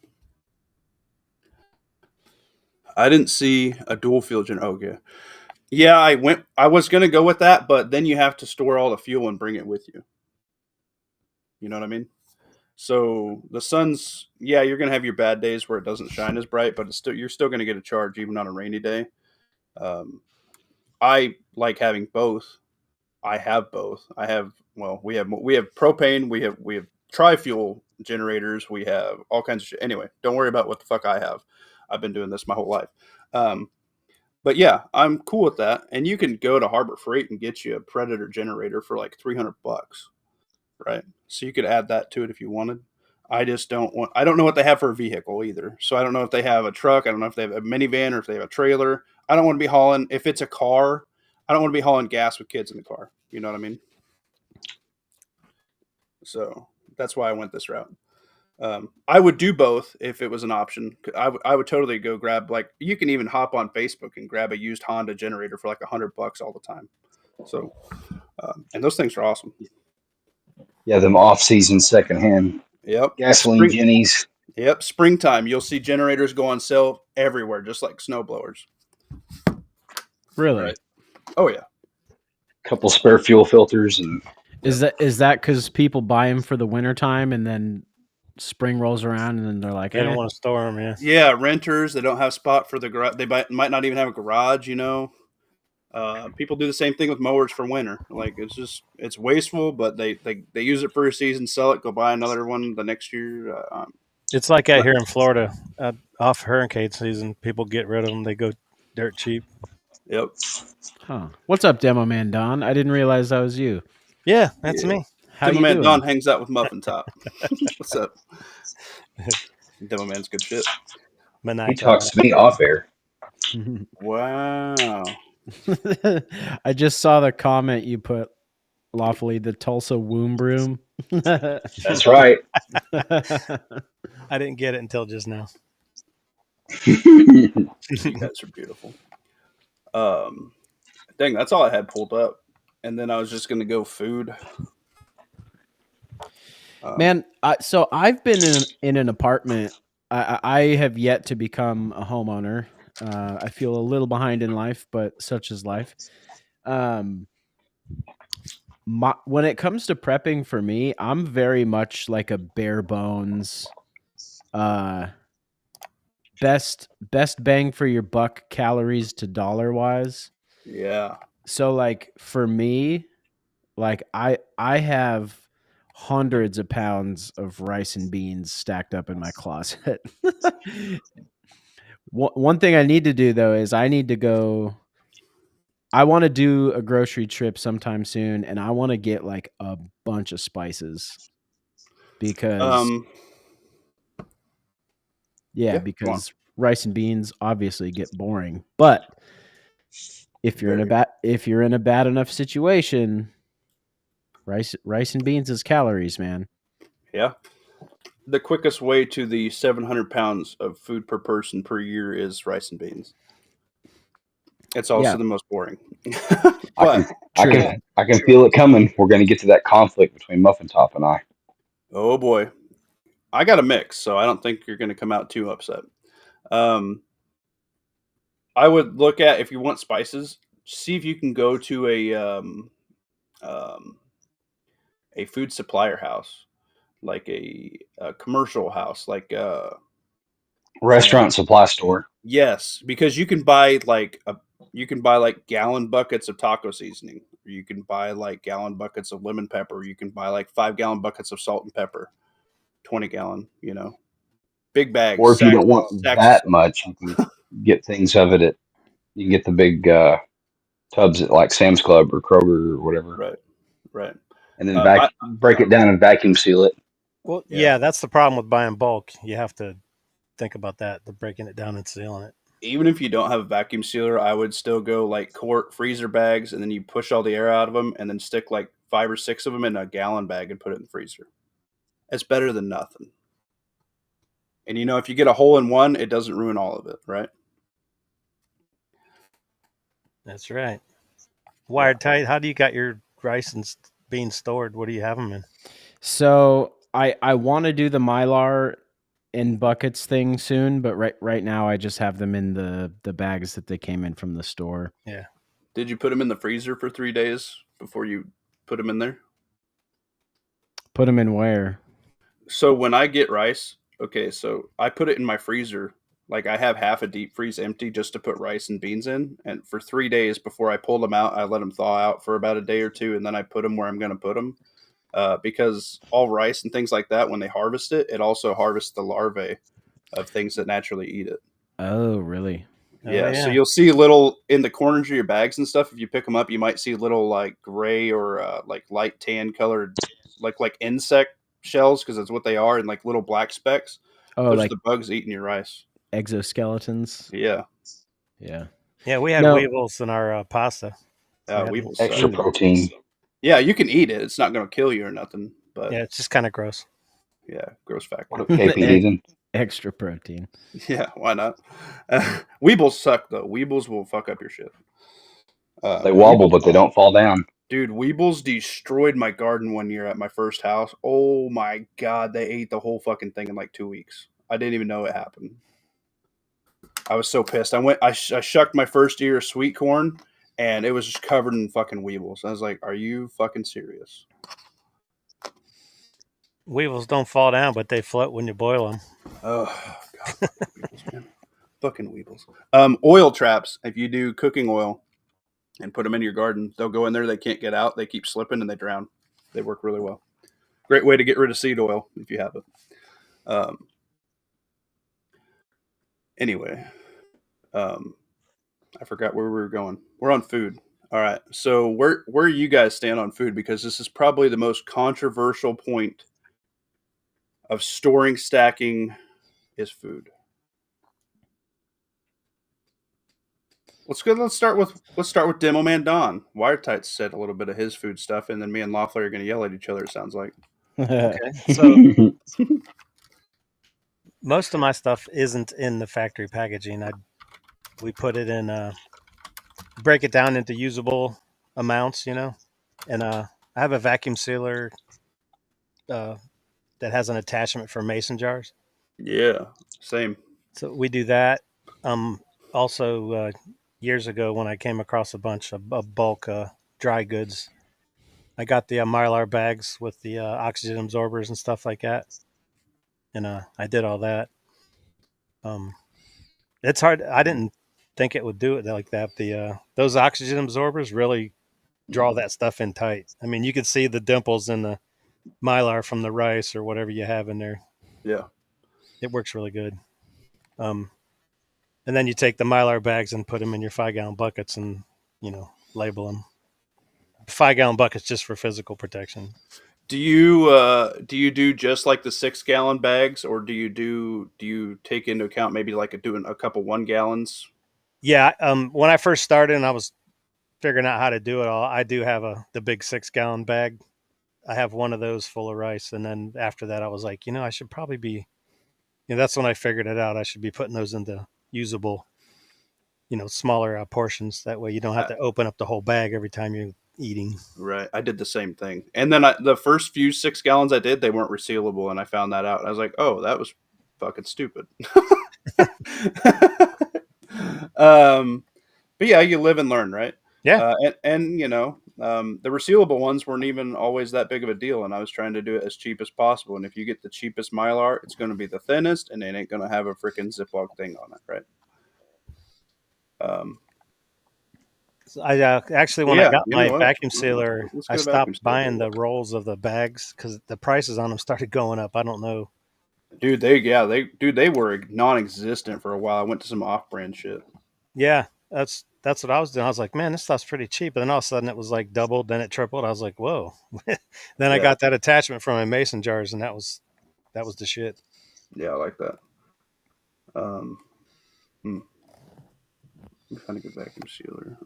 Speaker 1: I didn't see a dual fuel generator. Oh, yeah. Yeah, I was going to go with that, but then you have to store all the fuel and bring it with you. You know what I mean? So the sun's, yeah, you're going to have your bad days where it doesn't shine as bright, but you're still going to get a charge even on a rainy day. I like having both. I have both. We have propane, we have tri-fuel generators, we have all kinds of shit. Anyway, don't worry about what the fuck I have. I've been doing this my whole life. But yeah, I'm cool with that. And you can go to Harbor Freight and get you a Predator generator for like $300, right? So you could add that to it if you wanted. I don't know what they have for a vehicle either. So I don't know if they have a truck. I don't know if they have a minivan or if they have a trailer. I don't want to be hauling, if it's a car, I don't want to be hauling gas with kids in the car. You know what I mean? So that's why I went this route. I would do both if it was an option. I would totally go grab, like, you can even hop on Facebook and grab a used Honda generator for like $100 all the time. So, and those things are awesome.
Speaker 2: Yeah, them off-season secondhand
Speaker 1: Yep.
Speaker 2: gasoline Jennies.
Speaker 1: Yep. Springtime, you'll see generators go on sale everywhere, just like snow blowers.
Speaker 5: Really?
Speaker 1: Right. Oh yeah.
Speaker 2: Couple spare fuel filters and
Speaker 5: Is that because people buy them for the wintertime and then spring rolls around and then they're like,
Speaker 4: They don't want to store them, yeah.
Speaker 1: Yeah, renters, they don't have spot for the garage. They might not even have a garage, you know. People do the same thing with mowers for winter. Like, it's wasteful, but they use it for a season, sell it, go buy another one the next year.
Speaker 4: It's like out here in Florida, off hurricane season, people get rid of them. They go dirt cheap.
Speaker 1: Yep.
Speaker 5: Huh. What's up, Demo Man Don? I didn't realize that was you.
Speaker 4: Yeah, that's me.
Speaker 5: How
Speaker 1: Demo
Speaker 5: you
Speaker 1: Man
Speaker 5: doing?
Speaker 1: Don hangs out with Muffin Top. What's up? Demo Man's good shit.
Speaker 2: he talks to me off air.
Speaker 1: Wow.
Speaker 5: I just saw the comment you put, Lawfully, the Tulsa womb broom.
Speaker 2: That's right.
Speaker 4: I didn't get it until just now.
Speaker 1: You guys are beautiful. Dang, that's all I had pulled up. And then I was just going to go food.
Speaker 5: Man, so I've been in an apartment. I have yet to become a homeowner. I feel a little behind in life, but such is life. when it comes to prepping for me, I'm very much like a bare bones, best bang for your buck, calories to dollar wise.
Speaker 1: Yeah.
Speaker 5: So like for me, like I have hundreds of pounds of rice and beans stacked up in my closet. One thing I need to do though is I want to do a grocery trip sometime soon, and I want to get like a bunch of spices because
Speaker 1: Yeah, go on.
Speaker 5: because rice and beans obviously get boring. But if you're in a bad enough situation, rice and beans is calories, man.
Speaker 1: Yeah. The quickest way to the 700 pounds of food per person per year is rice and beans. It's also
Speaker 5: Yeah.
Speaker 1: the most boring.
Speaker 2: I can feel it coming. We're going to get to that conflict between Muffin Top and I.
Speaker 1: Oh boy, I got a mix, so I don't think you're going to come out too upset. I would look at, if you want spices, see if you can go to a food supplier house, like a commercial house, like
Speaker 2: Restaurant supply store.
Speaker 1: yes, because you can buy like gallon buckets of taco seasoning, or you can buy like gallon buckets of lemon pepper, you can buy like 5-gallon buckets of salt and pepper, 20-gallon, big bags.
Speaker 2: Or if you don't want that much, you can get things of it you can get the big tubs at like Sam's Club or Kroger or whatever.
Speaker 1: Right.
Speaker 2: And then break it down and vacuum seal it.
Speaker 4: Well, yeah, that's the problem with buying bulk. You have to think about that, the breaking it down and sealing it.
Speaker 1: Even if you don't have a vacuum sealer, I would still go like quart freezer bags, and then you push all the air out of them, and then stick like 5 or 6 of them in a gallon bag and put it in the freezer. It's better than nothing. And if you get a hole in one, it doesn't ruin all of it, right?
Speaker 4: That's right. Wired Tight, how do you got your rice and beans stored? What do you have them in?
Speaker 5: So I want to do the Mylar in buckets thing soon, but right now I just have them in the bags that they came in from the store.
Speaker 4: Yeah.
Speaker 1: Did you put them in the freezer for 3 days before you put them in there?
Speaker 5: Put them in where?
Speaker 1: So when I get rice, okay, so I put it in my freezer. Like I have half a deep freeze empty just to put rice and beans in. And for 3 days before I pull them out, I let them thaw out for about a day or two. And then I put them where I'm going to put them. Because all rice and things like that, when they harvest it, it also harvests the larvae of things that naturally eat it.
Speaker 5: Oh, really?
Speaker 1: Yeah. So you'll see little in the corners of your bags and stuff. If you pick them up, you might see little like gray or like light tan colored, like insect shells, because that's what they are, and like little black specks.
Speaker 5: Oh,
Speaker 1: those
Speaker 5: like
Speaker 1: are the bugs eating your rice.
Speaker 5: Exoskeletons.
Speaker 1: Yeah.
Speaker 5: Yeah,
Speaker 4: we had weevils in our pasta.
Speaker 1: Weevils
Speaker 2: extra protein.
Speaker 1: Yeah, you can eat it. It's not going to kill you or nothing. But
Speaker 4: yeah, it's just kind of gross.
Speaker 1: Yeah, gross factor.
Speaker 2: What KP eating?
Speaker 5: Extra protein.
Speaker 1: Yeah, why not? Weebles suck though. Weebles will fuck up your shit.
Speaker 2: They wobble, but they don't fall down.
Speaker 1: Dude, Weebles destroyed my garden one year at my first house. Oh my god, they ate the whole fucking thing in like 2 weeks. I didn't even know it happened. I was so pissed. I shucked my first ear of sweet corn, and it was just covered in fucking Weebles. I was like, are you fucking serious?
Speaker 4: Weevils don't fall down, but they float when you boil them.
Speaker 1: Oh, God. Weevils, man. Fucking Weevils. Oil traps. If you do cooking oil and put them in your garden, they'll go in there. They can't get out. They keep slipping and they drown. They work really well. Great way to get rid of seed oil if you have it. Anyway, I forgot where we were going. We're on food. All right. So where you guys stand on food? Because this is probably the most controversial point of storing, stacking is food. Let's start with Demo Man Don. Wiretight said a little bit of his food stuff, and then me and Loeffler are going to yell at each other. It sounds like.
Speaker 4: Okay, so most of my stuff isn't in the factory packaging. We put it in, break it down into usable amounts, and I have a vacuum sealer that has an attachment for mason jars.
Speaker 1: Yeah, same.
Speaker 4: So we do that. Also, years ago when I came across a bunch of bulk dry goods, I got the Mylar bags with the oxygen absorbers and stuff like that, and I did all that. It's hard. I didn't think it would do it like that. The those oxygen absorbers really draw that stuff in tight. I mean, you can see the dimples in the Mylar from the rice or whatever you have in there.
Speaker 1: Yeah.
Speaker 4: It works really good. And then you take the Mylar bags and put them in your 5-gallon buckets and, label them. 5-gallon buckets just for physical protection.
Speaker 1: Do you do just like the 6-gallon bags, or do you take into account maybe like doing a couple 1-gallons?
Speaker 4: Yeah. When I first started and I was figuring out how to do it all, I do have the big 6-gallon bag. I have one of those full of rice, and then after that, I was like, I should probably be. That's when I figured it out. I should be putting those into usable, smaller portions. That way, you don't have to open up the whole bag every time you're eating.
Speaker 1: Right. I did the same thing, and then the first few 6 gallons I did, they weren't resealable, and I found that out. I was like, oh, that was fucking stupid. But yeah, you live and learn, right?
Speaker 4: Yeah.
Speaker 1: And the resealable ones weren't even always that big of a deal, and I was trying to do it as cheap as possible. And if you get the cheapest Mylar, it's going to be the thinnest, and it ain't going to have a freaking Ziploc thing on it, right?
Speaker 4: I actually, when I got my vacuum sealer, I stopped buying the rolls of the bags because the prices on them started going up. I don't know.
Speaker 1: Dude, they were non-existent for a while. I went to some off-brand shit.
Speaker 4: Yeah, that's what I was doing. I was like, man, this stuff's pretty cheap. And then all of a sudden it was like doubled, then it tripled. I was like, whoa. Then I got that attachment from my mason jars, and that was the shit.
Speaker 1: Yeah, I like that. I'm trying to get vacuum sealer.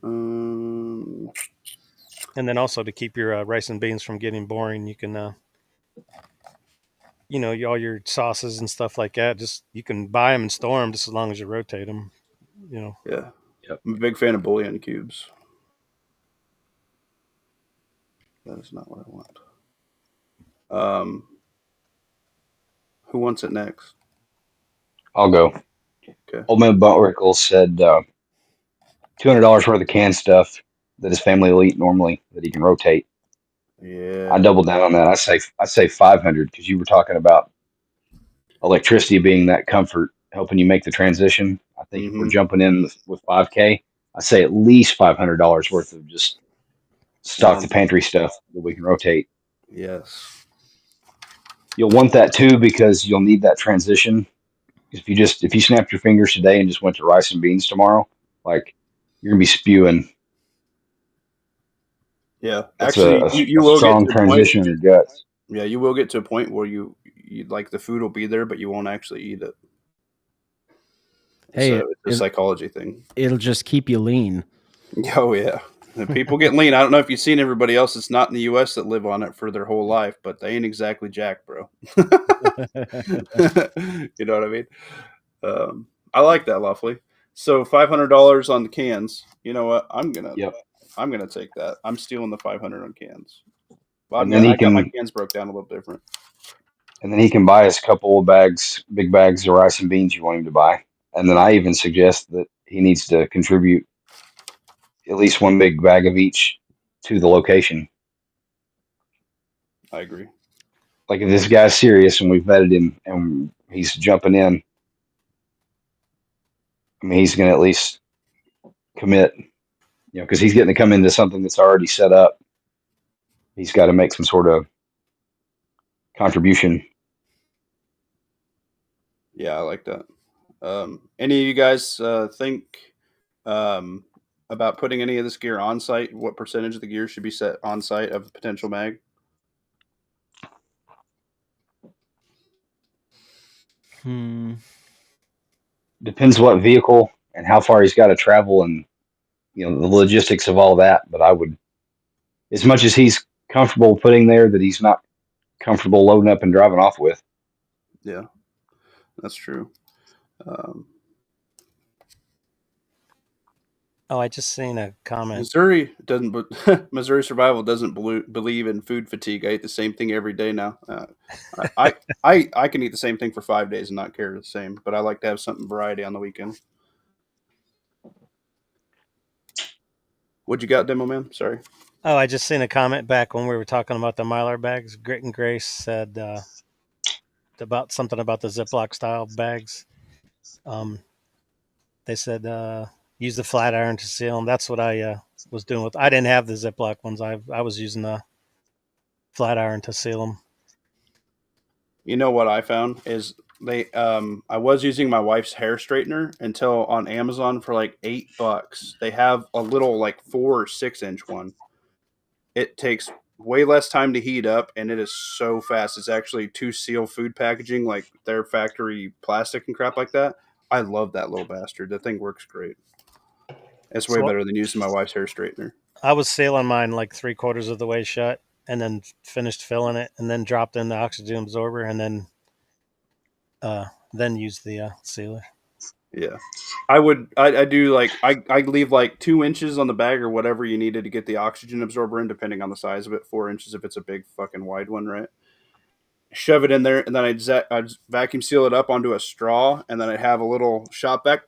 Speaker 4: And then also to keep your rice and beans from getting boring, you can, all your sauces and stuff like that, just you can buy them and store them just as long as you rotate them.
Speaker 1: Yeah. Yep. I'm a big fan of bouillon cubes. That is not what I want. Who wants it next?
Speaker 2: I'll go.
Speaker 1: Okay.
Speaker 2: Old man Bunkrickles said $200 worth of canned stuff that his family will eat normally that he can rotate.
Speaker 1: Yeah.
Speaker 2: I doubled down on that. I say 500 because you were talking about electricity being that comfort, helping you make the transition. I think if we're jumping in with 5K, I say at least $500 worth of just stock the pantry stuff that we can rotate.
Speaker 1: Yes.
Speaker 2: You'll want that too because you'll need that transition. If you snapped your fingers today and just went to rice and beans tomorrow, like you're gonna be spewing.
Speaker 1: Yeah, actually, you will
Speaker 2: strong get to transition in your guts.
Speaker 1: Yeah, you will get to a point where you like the food will be there, but you won't actually eat it.
Speaker 5: Hey,
Speaker 1: so it's a psychology thing.
Speaker 5: It'll just keep you lean.
Speaker 1: Oh yeah, people get lean. I don't know if you've seen everybody else that's not in the U.S. that live on it for their whole life, but they ain't exactly jacked, bro. You know what I mean? I like that, Lovely. So $500 on the cans. You know what? I'm gonna take that. I'm stealing the 500 on cans. Well, I got my cans broke down a little different.
Speaker 2: And then he can buy us a couple of big bags of rice and beans you want him to buy. And then I even suggest that he needs to contribute at least one big bag of each to the location.
Speaker 1: I agree.
Speaker 2: Like if this guy's serious and we've vetted him and he's jumping in, I mean, he's going to at least commit, because he's getting to come into something that's already set up. He's got to make some sort of contribution.
Speaker 1: Yeah, I like that. Any of you guys think about putting any of this gear on site? What percentage of the gear should be set on site of a potential mag?
Speaker 2: Depends what vehicle and how far he's got to travel and the logistics of all that. But I would, as much as he's comfortable putting there, that he's not comfortable loading up and driving off with.
Speaker 1: Yeah, that's true.
Speaker 4: I just seen a comment.
Speaker 1: Missouri Survival doesn't believe in food fatigue. I eat the same thing every day now. I can eat the same thing for 5 days and not care the same, but I like to have something variety on the weekend. What you got, Demo Man? Sorry.
Speaker 4: Oh, I just seen a comment back when we were talking about the Mylar bags. Grit and Grace said about something about the Ziploc style bags. They said use the flat iron to seal them. That's what I was doing with. I didn't have the Ziploc ones. I was using the flat iron to seal them.
Speaker 1: You know what I found is I was using my wife's hair straightener until on Amazon for like $8 they have a little like 4 or 6 inch one. It takes way less time to heat up and it is so fast. It's actually to seal food packaging, like their factory plastic and crap like that. I love that little bastard. That thing works great. It's way better than using my wife's hair straightener.
Speaker 4: I was sealing mine like 3/4 of the way shut, and then finished filling it, and then dropped in the oxygen absorber, and then used the sealer.
Speaker 1: Yeah, I do like I leave like 2 inches on the bag or whatever you needed to get the oxygen absorber in, depending on the size of it. 4 inches if it's a big fucking wide one, right? Shove it in there, and then I'd vacuum seal it up onto a straw, and then I'd have a little shop vac,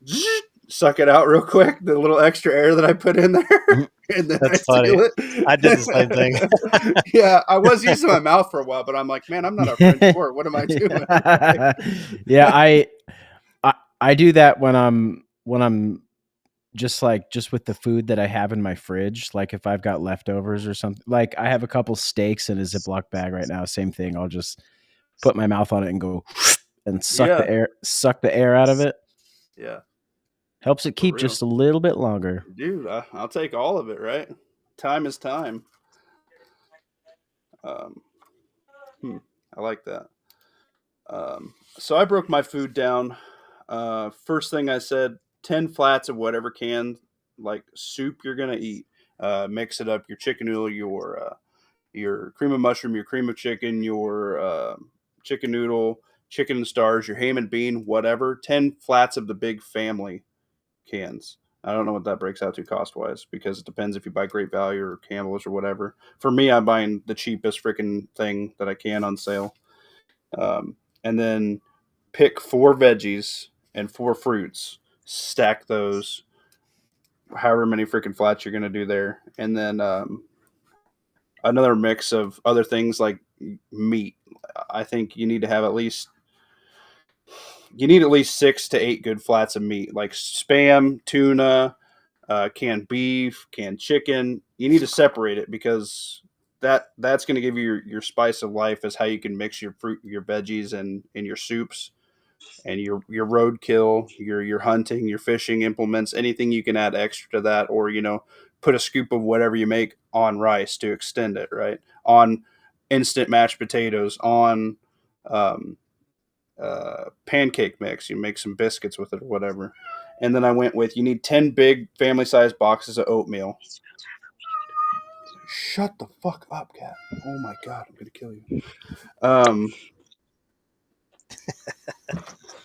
Speaker 1: suck it out real quick, the little extra air that I put in there, and then
Speaker 4: That's
Speaker 1: I seal
Speaker 4: funny.
Speaker 1: it.
Speaker 4: I did the same thing.
Speaker 1: Yeah, I was using my mouth for a while, but I'm like, man, I'm not a French whore. What am I doing?
Speaker 5: Yeah, I do that when I'm just with the food that I have in my fridge. Like if I've got leftovers or something, like I have a couple steaks in a Ziploc bag right now. Same thing. I'll just put my mouth on it and go and suck the air out of it.
Speaker 1: Yeah.
Speaker 5: Helps it keep just a little bit longer.
Speaker 1: Dude, I'll take all of it, right? Time is time. I like that. So I broke my food down. First thing I said, 10 flats of whatever can, like soup you're going to eat. Mix it up, your chicken noodle, your cream of mushroom, your cream of chicken, your chicken noodle, chicken and stars, your ham and bean, whatever. 10 flats of the big family cans. I don't know what that breaks out to cost-wise because it depends if you buy Great Value or Campbell's or whatever. For me, I'm buying the cheapest freaking thing that I can on sale. And then pick 4 veggies and 4 fruits. Stack those, however many freaking flats you're going to do there. And then another mix of other things like meat. I think you need to have at least 6 to 8 good flats of meat, like Spam, tuna, canned beef, canned chicken. You need to separate it because that's going to give you your spice of life, is how you can mix your fruit, your veggies, and your soups, and your roadkill, your hunting, your fishing implements, anything you can add extra to that, or put a scoop of whatever you make on rice to extend it, right? On instant mashed potatoes, on pancake mix, you make some biscuits with it or whatever. And then I went with, you need 10 big family-sized boxes of oatmeal. Shut the fuck up, cat. Oh my god, I'm gonna kill you.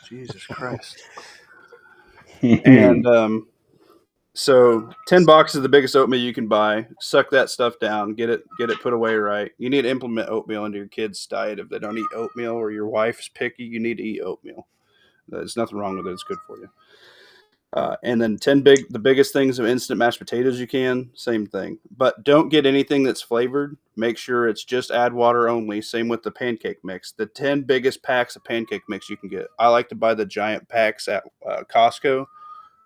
Speaker 1: Jesus Christ. And so 10 boxes of the biggest oatmeal you can buy. Suck that stuff down. Get it put away right. You need to implement oatmeal into your kids' diet. If they don't eat oatmeal or your wife's picky, you need to eat oatmeal. There's nothing wrong with it. It's good for you. And then the biggest things of instant mashed potatoes you can, same thing. But don't get anything that's flavored. Make sure it's just add water only. Same with the pancake mix. The 10 biggest packs of pancake mix you can get. I like to buy the giant packs at Costco.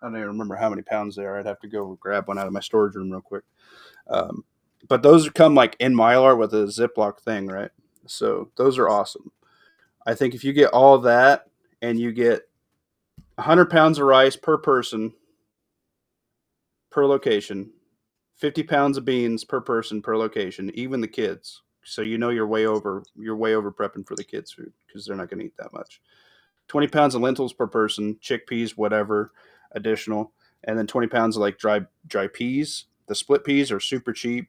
Speaker 1: I don't even remember how many pounds they are. I'd have to go grab one out of my storage room real quick. But those come like in Mylar with a Ziploc thing, right? So those are awesome. I think if you get all that and you get 100 pounds of rice per person per location, 50 pounds of beans per person per location, even the kids. So you're way over prepping for the kids' food because they're not going to eat that much. 20 pounds of lentils per person, chickpeas, whatever, additional, and then 20 pounds of like dry peas. The split peas are super cheap,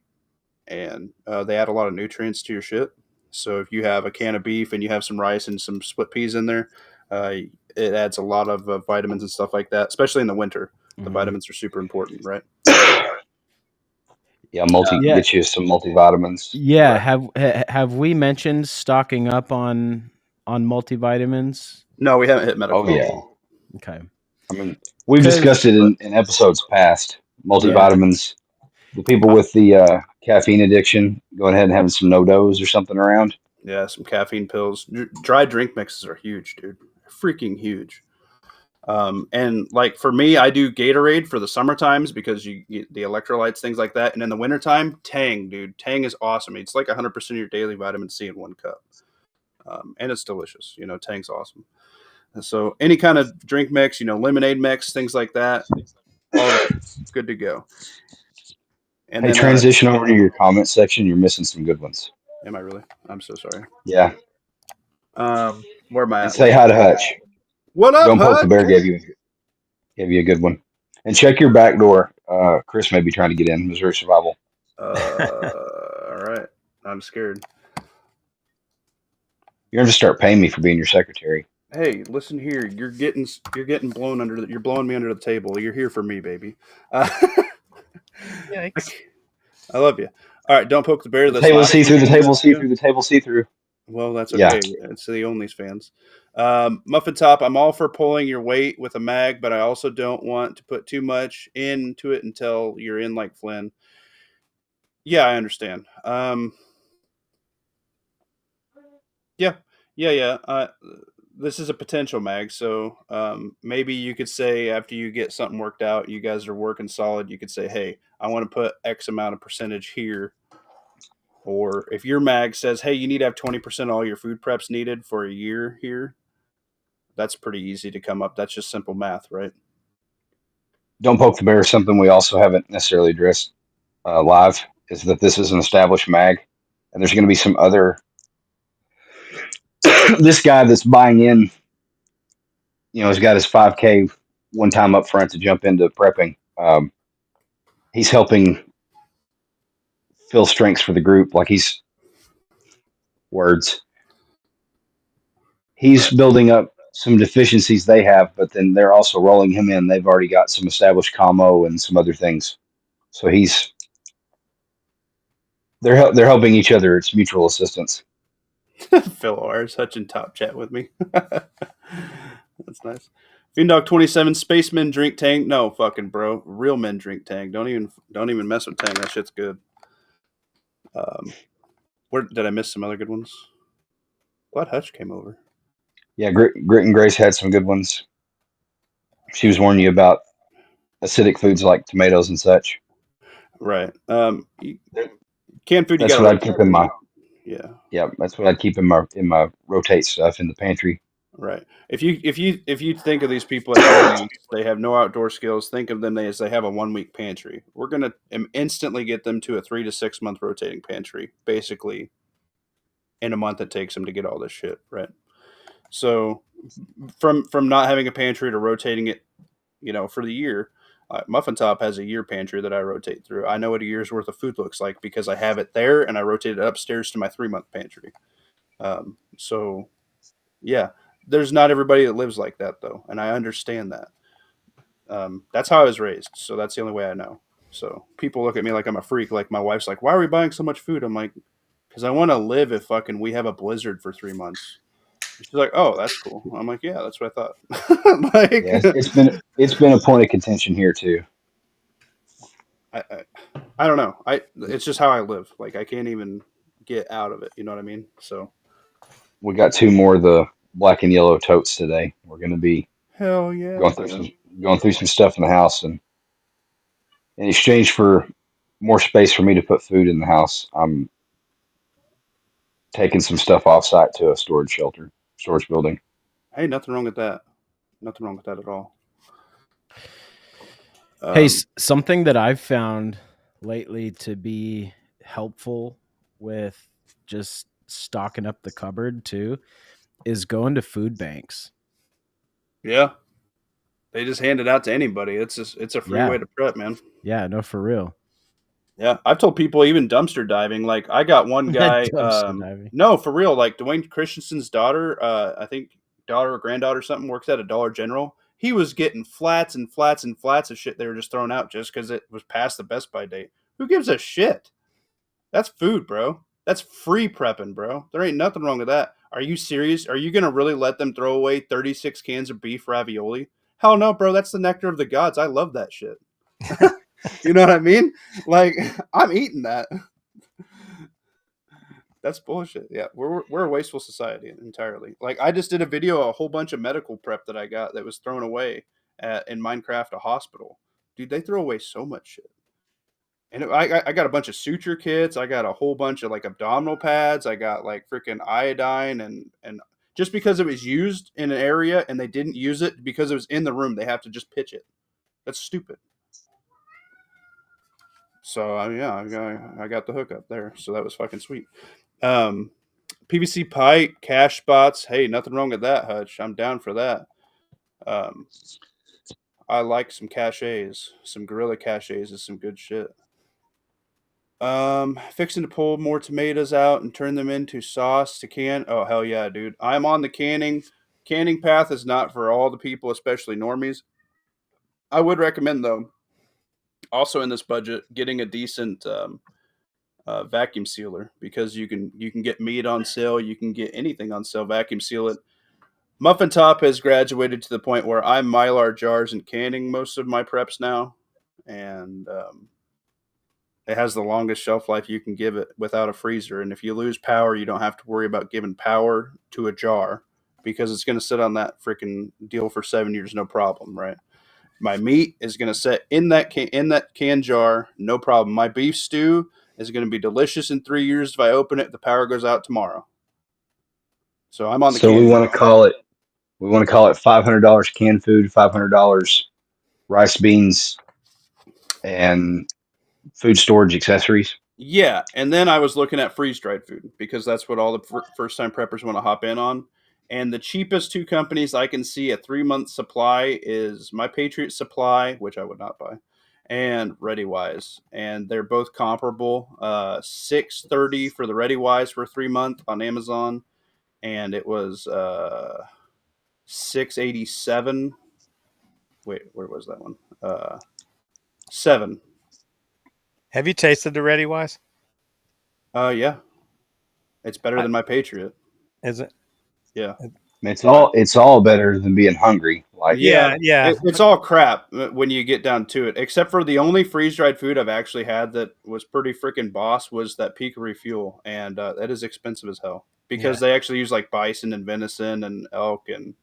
Speaker 1: and they add a lot of nutrients to your shit. So if you have a can of beef and you have some rice and some split peas in there, it adds a lot of vitamins and stuff like that, especially in the winter. The vitamins are super important, right?
Speaker 2: Yeah, get you some multivitamins.
Speaker 5: Yeah, right. Have we mentioned stocking up on multivitamins?
Speaker 1: No, we haven't hit medical.
Speaker 2: Oh yeah.
Speaker 5: Okay.
Speaker 2: I mean, we've discussed it in episodes past. Multivitamins. Yeah. The people with the caffeine addiction, going ahead and having some no-dos or something around.
Speaker 1: Yeah, some caffeine pills. Dry drink mixes are huge, dude. Freaking huge. And like for me, I do Gatorade for the summer times because you get the electrolytes, things like that. And in the wintertime, Tang, dude. Tang is awesome. It's like 100% of your daily vitamin C in one cup. And it's delicious. You know, Tang's awesome. And so any kind of drink mix, you know, lemonade mix, things like that, all that, good to go. And
Speaker 2: Hey,
Speaker 1: then
Speaker 2: transition over to your comment section. You're missing some good ones.
Speaker 1: am I really? I'm so sorry.
Speaker 2: Yeah.
Speaker 1: Where am I
Speaker 2: And
Speaker 1: at?
Speaker 2: say hi to Hutch.
Speaker 1: What up,
Speaker 2: Don't Poke the
Speaker 1: Hutch?
Speaker 2: Bear gave you a good one. And check your back door. Chris may be trying to get in. Missouri Survival.
Speaker 1: All right. I'm scared.
Speaker 2: You're gonna just start paying me for being your secretary.
Speaker 1: Hey, listen here. You're getting blown under. You're blowing me under the table. You're here for me, baby.
Speaker 4: Yikes.
Speaker 1: I love you. All right, don't poke the bear.
Speaker 2: The table see through. The table see through. The table see through.
Speaker 1: Well, that's
Speaker 2: Yeah.
Speaker 1: okay. It's the Onlys fans. Muffin Top, I'm all for pulling your weight with a mag, but I also don't want to put too much into it until you're in like Flynn. Yeah, I understand. Yeah. This is a potential mag, so maybe you could say after you get something worked out, you guys are working solid, you could say, hey, I want to put X amount of percentage here. Or if your mag says, hey, you need to have 20% of all your food preps needed for a year here, that's pretty easy to come up. That's just simple math, right?
Speaker 2: Don't Poke the Bear is something we also haven't necessarily addressed live, is that this is an established mag, and there's going to be some other this guy that's buying in, you know, he's got his 5K one time up front to jump into prepping. He's helping fill strengths for the group. Like he's building up some deficiencies they have, but then they're also rolling him in. They've already got some established commo and some other things. So they're helping each other. It's mutual assistance.
Speaker 1: Phil R is such in top chat with me. That's nice. Fiendog 27 Spacemen drink Tang. No, fucking bro. Real men drink Tang. Don't even mess with Tang. That shit's good. Where did I miss some other good ones? Glad Hutch came over.
Speaker 2: Yeah, Grit and Grace had some good ones. She was warning you about acidic foods like tomatoes and such.
Speaker 1: Right. Canned food.
Speaker 2: That's what I'd keep in my.
Speaker 1: Yeah.
Speaker 2: Yeah, that's what I'd keep in my rotate stuff in the pantry.
Speaker 1: Right. If you think of these people as they have no outdoor skills, think of them as they have a 1 week pantry. We're gonna instantly get them to a 3 to 6 month rotating pantry, basically. In a month, it takes them to get all this shit right. So, from not having a pantry to rotating it, you know, for the year, Muffin Top has a year pantry that I rotate through. I know what a year's worth of food looks like because I have it there and I rotate it upstairs to my 3 month pantry. So, yeah. There's not everybody that lives like that, though, and I understand that. That's how I was raised, so that's the only way I know. So people look at me like I'm a freak. Like my wife's like, "Why are we buying so much food?" I'm like, "Because I want to live if fucking we have a blizzard for 3 months." She's like, "Oh, that's cool." I'm like, "Yeah, that's what I thought." Like,
Speaker 2: yeah, it's been a point of contention here too.
Speaker 1: I don't know. It's just how I live. Like I can't even get out of it. You know what I mean? So
Speaker 2: we got 2 more of the black and yellow totes today. We're going to be
Speaker 1: hell yeah
Speaker 2: going through some stuff in the house, and in exchange for more space for me to put food in the house, I'm taking some stuff off site to a storage building.
Speaker 1: Hey, nothing wrong with that. Nothing wrong with that at all.
Speaker 5: Hey, something that I've found lately to be helpful with just stocking up the cupboard too is going to food banks.
Speaker 1: Yeah. They just hand it out to anybody. It's a free way to prep, man.
Speaker 5: Yeah, no, for real.
Speaker 1: Yeah, I've told people even dumpster diving. Like I got one guy. No, for real. Like Dwayne Christensen's daughter, I think daughter or granddaughter or something, works at a Dollar General. He was getting flats and flats and flats of shit they were just throwing out just because it was past the Best By date. Who gives a shit? That's food, bro. That's free prepping, bro. There ain't nothing wrong with that. Are you serious? Are you going to really let them throw away 36 cans of beef ravioli? Hell no, bro. That's the nectar of the gods. I love that shit. You know what I mean? Like, I'm eating that. That's bullshit. Yeah, we're a wasteful society entirely. Like I just did a video, a whole bunch of medical prep that I got that was thrown away in Minecraft, a hospital. Dude, they throw away so much shit. And I got a bunch of suture kits. I got a whole bunch of like abdominal pads. I got like freaking iodine and just because it was used in an area and they didn't use it because it was in the room, they have to just pitch it. That's stupid. So yeah, I got the hookup there. So that was fucking sweet. PVC pipe, cash spots. Hey, nothing wrong with that, Hutch. I'm down for that. I like some caches. Some Gorilla caches is some good shit. Fixing to pull more tomatoes out and turn them into sauce to can. Oh, hell yeah, dude. I'm on the canning. Canning path is not for all the people, especially normies. I would recommend, though, also in this budget, getting a decent vacuum sealer because you can get meat on sale. You can get anything on sale. Vacuum seal it. Muffin Top has graduated to the point where I'm Mylar jars and canning most of my preps now. And it has the longest shelf life you can give it without a freezer. And if you lose power, you don't have to worry about giving power to a jar because it's going to sit on that freaking deal for 7 years, no problem, right? My meat is going to sit in that can jar, no problem. My beef stew is going to be delicious in 3 years. If I open it, the power goes out tomorrow. So I'm on the.
Speaker 2: So we want to call it. We want to call it $500 canned food, $500 rice, beans, and food storage accessories.
Speaker 1: Yeah, and then I was looking at freeze dried food because that's what all the first time preppers want to hop in on. And the cheapest two companies I can see a 3 month supply is My Patriot Supply, which I would not buy, and ReadyWise, and they're both comparable. $630 for the ReadyWise for 3 month on Amazon, and it was $687. Wait, where was that one? 7.
Speaker 4: Have you tasted the ReadyWise?
Speaker 1: Yeah, it's better than My Patriot.
Speaker 4: Is it?
Speaker 1: Yeah.
Speaker 2: It's all better than being hungry. Like
Speaker 4: Yeah.
Speaker 1: It's all crap when you get down to it. Except for the only freeze dried food I've actually had that was pretty freaking boss was that Pecan Fuel, and that is expensive as hell because they actually use like bison and venison and elk and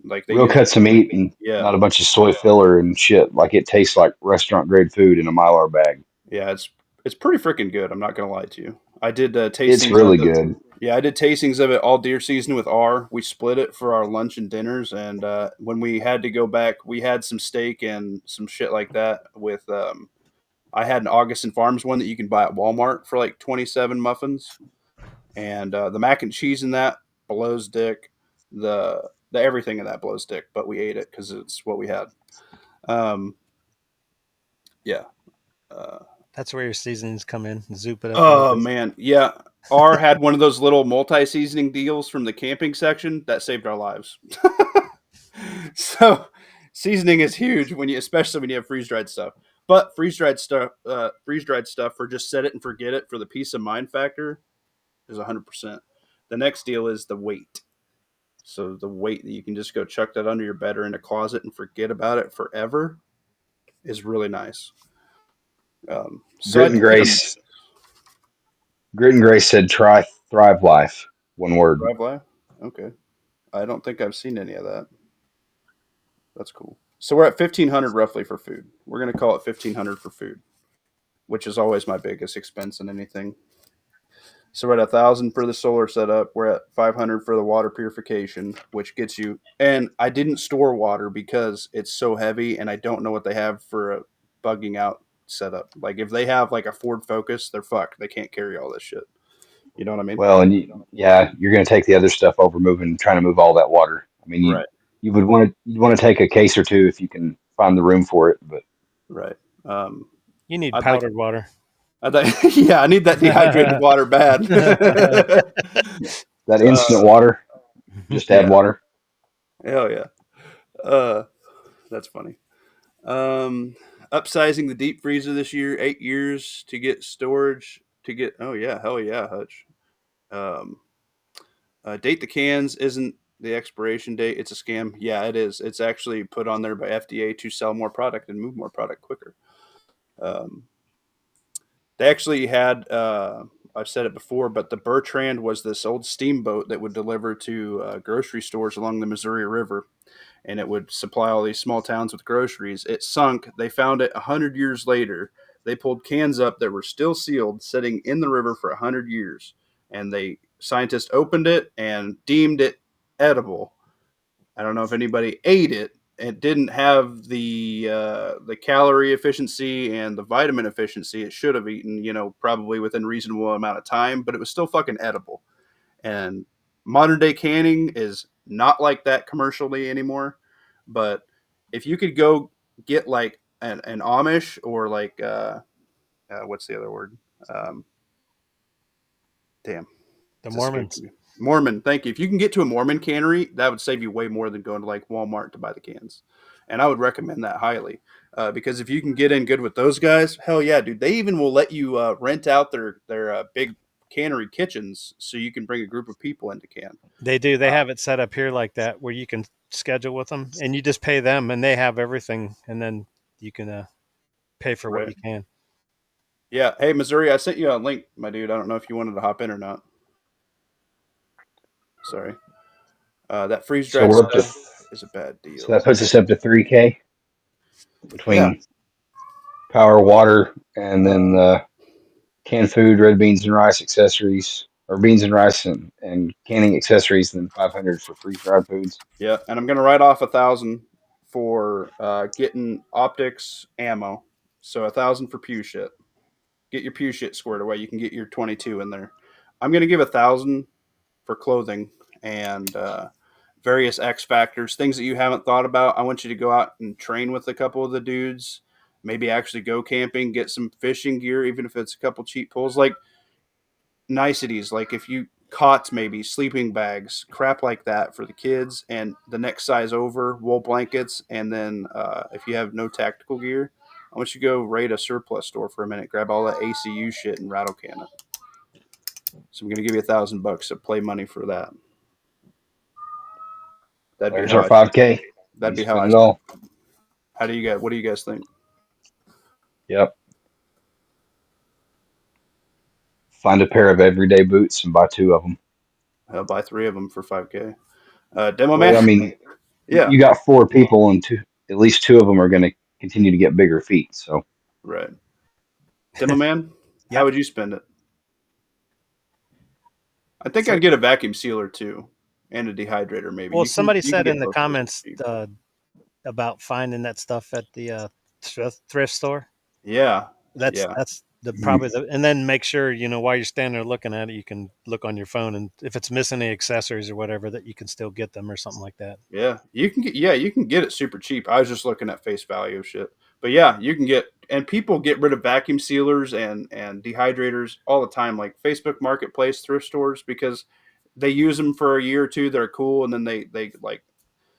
Speaker 1: like they
Speaker 2: real cuts of meat and
Speaker 1: Yeah.
Speaker 2: not a bunch of soy filler and shit. Like it tastes like restaurant grade food in a Mylar bag.
Speaker 1: Yeah, it's pretty freaking good. I'm not gonna lie to you. I did tastings.
Speaker 2: It's really good.
Speaker 1: Yeah, I did tastings of it all deer season with R. We split it for our lunch and dinners, and when we had to go back, we had some steak and some shit like that. With I had an Augustin Farms one that you can buy at Walmart for like 27 muffins, and the mac and cheese in that blows dick. The everything in that blows dick, but we ate it because it's what we had. Yeah.
Speaker 4: That's where your seasonings come in. Zoop it up.
Speaker 1: Oh man, yeah. R had one of those little multi-seasoning deals from the camping section that saved our lives. So seasoning is huge especially when you have freeze-dried stuff. But freeze-dried stuff for just set it and forget it for the peace of mind factor is 100%. The next deal is the weight. So the weight that you can just go chuck that under your bed or in a closet and forget about it forever is really nice.
Speaker 2: Grit and Grace said try Thrive Life. One word.
Speaker 1: Thrive Life? Okay. I don't think I've seen any of that. That's cool. So we're at $1,500 roughly for food. We're going to call it $1,500 for food, which is always my biggest expense in anything. So we're at $1,000 for the solar setup. We're at $500 for the water purification, which gets you. And I didn't store water because it's so heavy, and I don't know what they have for a bugging out setup. Like if they have like a Ford Focus, they're fucked. They can't carry all this shit. You know what I mean?
Speaker 2: Well, and you're going to take the other stuff over, trying to move all that water. I mean, you would want to take a case or two if you can find the room for it, but
Speaker 1: right.
Speaker 4: You need powdered water.
Speaker 1: Yeah, I need that dehydrated water bad.
Speaker 2: That instant water. Just add water.
Speaker 1: Hell yeah. That's funny. Upsizing the deep freezer this year, 8 years to get storage oh yeah, hell yeah, Hutch. Date the cans isn't the expiration date. It's a scam. Yeah, it is. It's actually put on there by FDA to sell more product and move more product quicker. They actually had a I've said it before, but the Bertrand was this old steamboat that would deliver to grocery stores along the Missouri River, and it would supply all these small towns with groceries. It sunk. They found it 100 years later. They pulled cans up that were still sealed, sitting in the river for 100 years, and scientists opened it and deemed it edible. I don't know if anybody ate it. It didn't have the calorie efficiency and the vitamin efficiency it should have eaten, probably within reasonable amount of time, but it was still fucking edible. And modern day canning is not like that commercially anymore. But if you could go get like an Amish or like what's the other word? Damn.
Speaker 4: The Mormons.
Speaker 1: Mormon, thank you. If you can get to a Mormon cannery, that would save you way more than going to like Walmart to buy the cans. And I would recommend that highly because if you can get in good with those guys, hell yeah, dude. They even will let you rent out their big cannery kitchens so you can bring a group of people in to can.
Speaker 4: They do. They have it set up here like that where you can schedule with them and you just pay them and they have everything and then you can pay for what you can.
Speaker 1: Yeah. Hey, Missouri, I sent you a link, my dude. I don't know if you wanted to hop in or not. Sorry. That freeze dried stuff is a bad deal.
Speaker 2: So that puts us up to 3K between power, water, and then canned food, red beans and rice accessories, or beans and rice and canning accessories, and then 500 for freeze dried foods.
Speaker 1: Yeah, and I'm gonna write off 1,000 for getting optics ammo. So 1,000 for pew shit. Get your pew shit squared away. You can get your 22 in there. I'm gonna give 1,000 for clothing and various X factors, things that you haven't thought about. I want you to go out and train with a couple of the dudes, maybe actually go camping, get some fishing gear, even if it's a couple cheap pulls, like niceties, like if you cots, maybe sleeping bags, crap like that for the kids, and the next size over, wool blankets, and then if you have no tactical gear, I want you to go raid a surplus store for a minute, grab all that ACU shit and rattle can it. So I'm going to give you $1,000 of play money for that.
Speaker 2: There's our 5K.
Speaker 1: That'd be how
Speaker 2: I all.
Speaker 1: What do you guys think?
Speaker 2: Yep. Find a pair of everyday boots and buy 2 of them.
Speaker 1: I'll buy 3 of them for 5K. Demo man.
Speaker 2: I mean,
Speaker 1: yeah,
Speaker 2: you got 4 people and at least 2 of them are going to continue to get bigger feet. So
Speaker 1: right. Demo man, how would you spend it? I think I'd get a vacuum sealer too, and a dehydrator maybe.
Speaker 4: Well, somebody said in the comments about finding that stuff at the thrift store.
Speaker 1: Yeah,
Speaker 4: that's probably and then make sure while you're standing there looking at it, you can look on your phone, and if it's missing any accessories or whatever, that you can still get them or something like that.
Speaker 1: Yeah, you can get it super cheap. I was just looking at face value of shit, but yeah, you can get. And people get rid of vacuum sealers and dehydrators all the time, like Facebook Marketplace, thrift stores, because they use them for a year or two. They're cool, and then they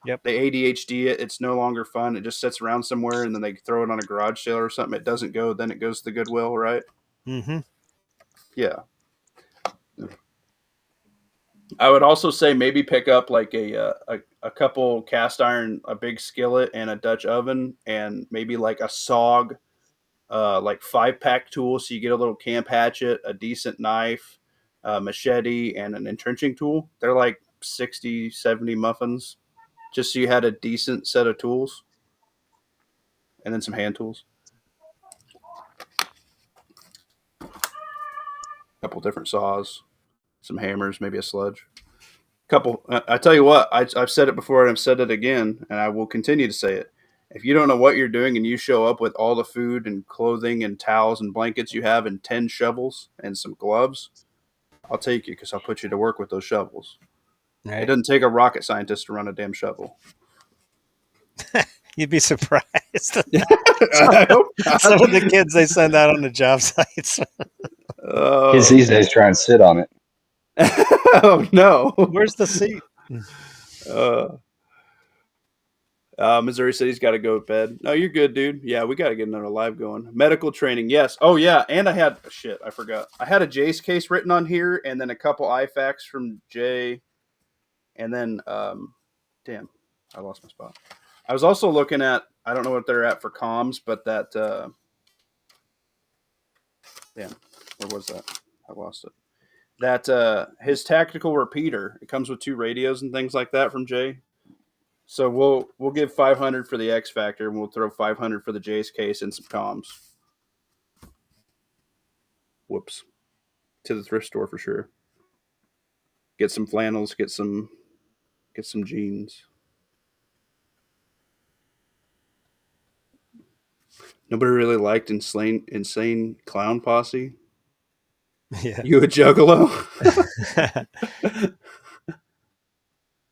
Speaker 1: ADHD it. It's no longer fun. It just sits around somewhere, and then they throw it on a garage sale or something. It doesn't go. Then it goes to the Goodwill, right?
Speaker 4: Mm-hmm.
Speaker 1: Yeah. I would also say maybe pick up like a couple cast iron, a big skillet, and a Dutch oven, and maybe like a SOG. Like 5-pack tool, so you get a little camp hatchet, a decent knife, machete, and an entrenching tool. They're like 60, 70 muffins, just so you had a decent set of tools, and then some hand tools. A couple different saws, some hammers, maybe a sludge. I tell you what, I've said it before and I've said it again, and I will continue to say it. If you don't know what you're doing and you show up with all the food and clothing and towels and blankets you have and 10 shovels and some gloves, I'll take you because I'll put you to work with those shovels. Right. It doesn't take a rocket scientist to run a damn shovel.
Speaker 4: You'd be surprised. Some of the kids they send out on the job sites.
Speaker 2: Kids these days try and sit on it.
Speaker 1: Oh, no.
Speaker 4: Where's the seat?
Speaker 1: Missouri City's got to go to bed. No, you're good, dude. Yeah, we got to get another live going. Medical training, yes. Oh, yeah, and I forgot. I had a Jay's case written on here, and then a couple IFACs from Jay, and then, damn, I lost my spot. I was also looking at, I don't know what they're at for comms, but that, damn, where was that? I lost it. That his tactical repeater, it comes with 2 radios and things like that from Jay. So we'll give 500 for the X Factor, and we'll throw 500 for the Jay's case and some comms. Whoops. To the thrift store for sure. Get some flannels, get some jeans. Nobody really liked Insane Clown Posse.
Speaker 4: Yeah.
Speaker 1: You a juggalo?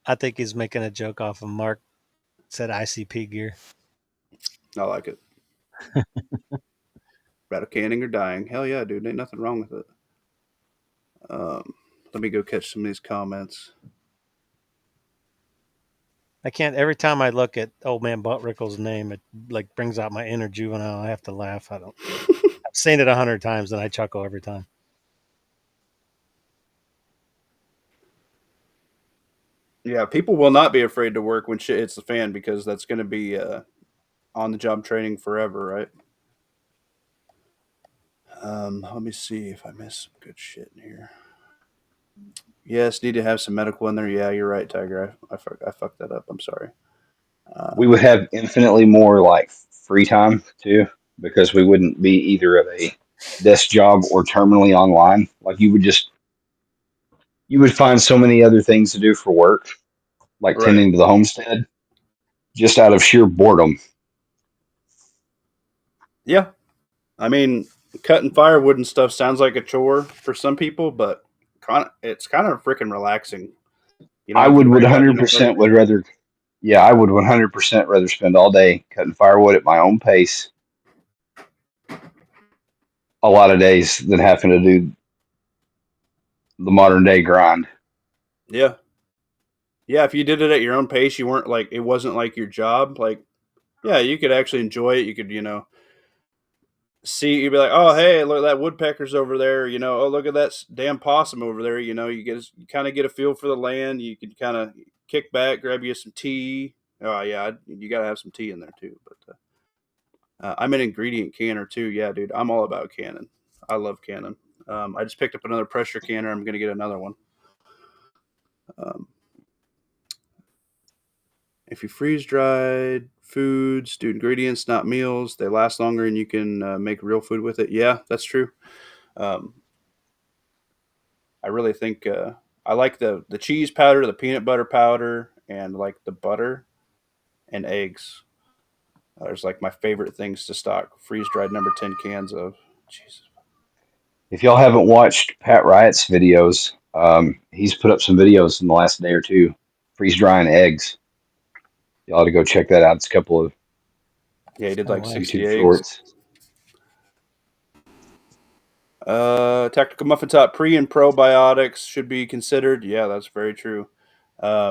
Speaker 4: I think he's making a joke off of Mark said ICP gear.
Speaker 1: I like it. Rattle canning or dying. Hell yeah, dude. Ain't nothing wrong with it. Let me go catch some of these comments.
Speaker 4: I can't. Every time I look at old man Buttrickle's name, it like brings out my inner juvenile. I have to laugh. I've seen it 100 times and I chuckle every time.
Speaker 1: Yeah, people will not be afraid to work when shit hits the fan because that's going to be on the job training forever, right? Let me see if I missed some good shit in here. Yes, need to have some medical in there. Yeah, you're right, Tiger. I fucked that up. I'm sorry.
Speaker 2: We would have infinitely more like free time too, because we wouldn't be either at a desk job or terminally online. Like you would find so many other things to do for work, like
Speaker 1: Right.
Speaker 2: tending to the homestead, just out of sheer boredom.
Speaker 1: Yeah. I mean, cutting firewood and stuff sounds like a chore for some people, but it's kind of freaking relaxing. You know,
Speaker 2: I would 100% would rather, yeah, I would 100% rather spend all day cutting firewood at my own pace a lot of days than having to do the modern day grind.
Speaker 1: Yeah. Yeah, if you did it at your own pace, you weren't like, it wasn't like your job. Like, yeah, you could actually enjoy it. You could, see, you'd be like, oh, hey, look, that woodpecker's over there. Oh, look at that damn possum over there. You kind of get a feel for the land. You can kind of kick back, grab you some tea. Oh, yeah, you got to have some tea in there too. But I'm an ingredient canner too. Yeah, dude, I'm all about canning. I love canning. I just picked up another pressure canner. I'm going to get another one. If you freeze dried foods, do ingredients, not meals, they last longer and you can make real food with it. Yeah, that's true. I really think I like the cheese powder, the peanut butter powder, and like the butter and eggs. There's like my favorite things to stock freeze dried number 10 cans of. Jesus.
Speaker 2: If y'all haven't watched Pat Riot's videos, he's put up some videos in the last day or two, freeze drying eggs. Y'all ought to go check that out. It's a couple of
Speaker 1: he did like 60
Speaker 2: YouTube
Speaker 1: eggs.
Speaker 2: shorts.
Speaker 1: Tactical Muffin Top pre and probiotics should be considered. Yeah, that's very true. I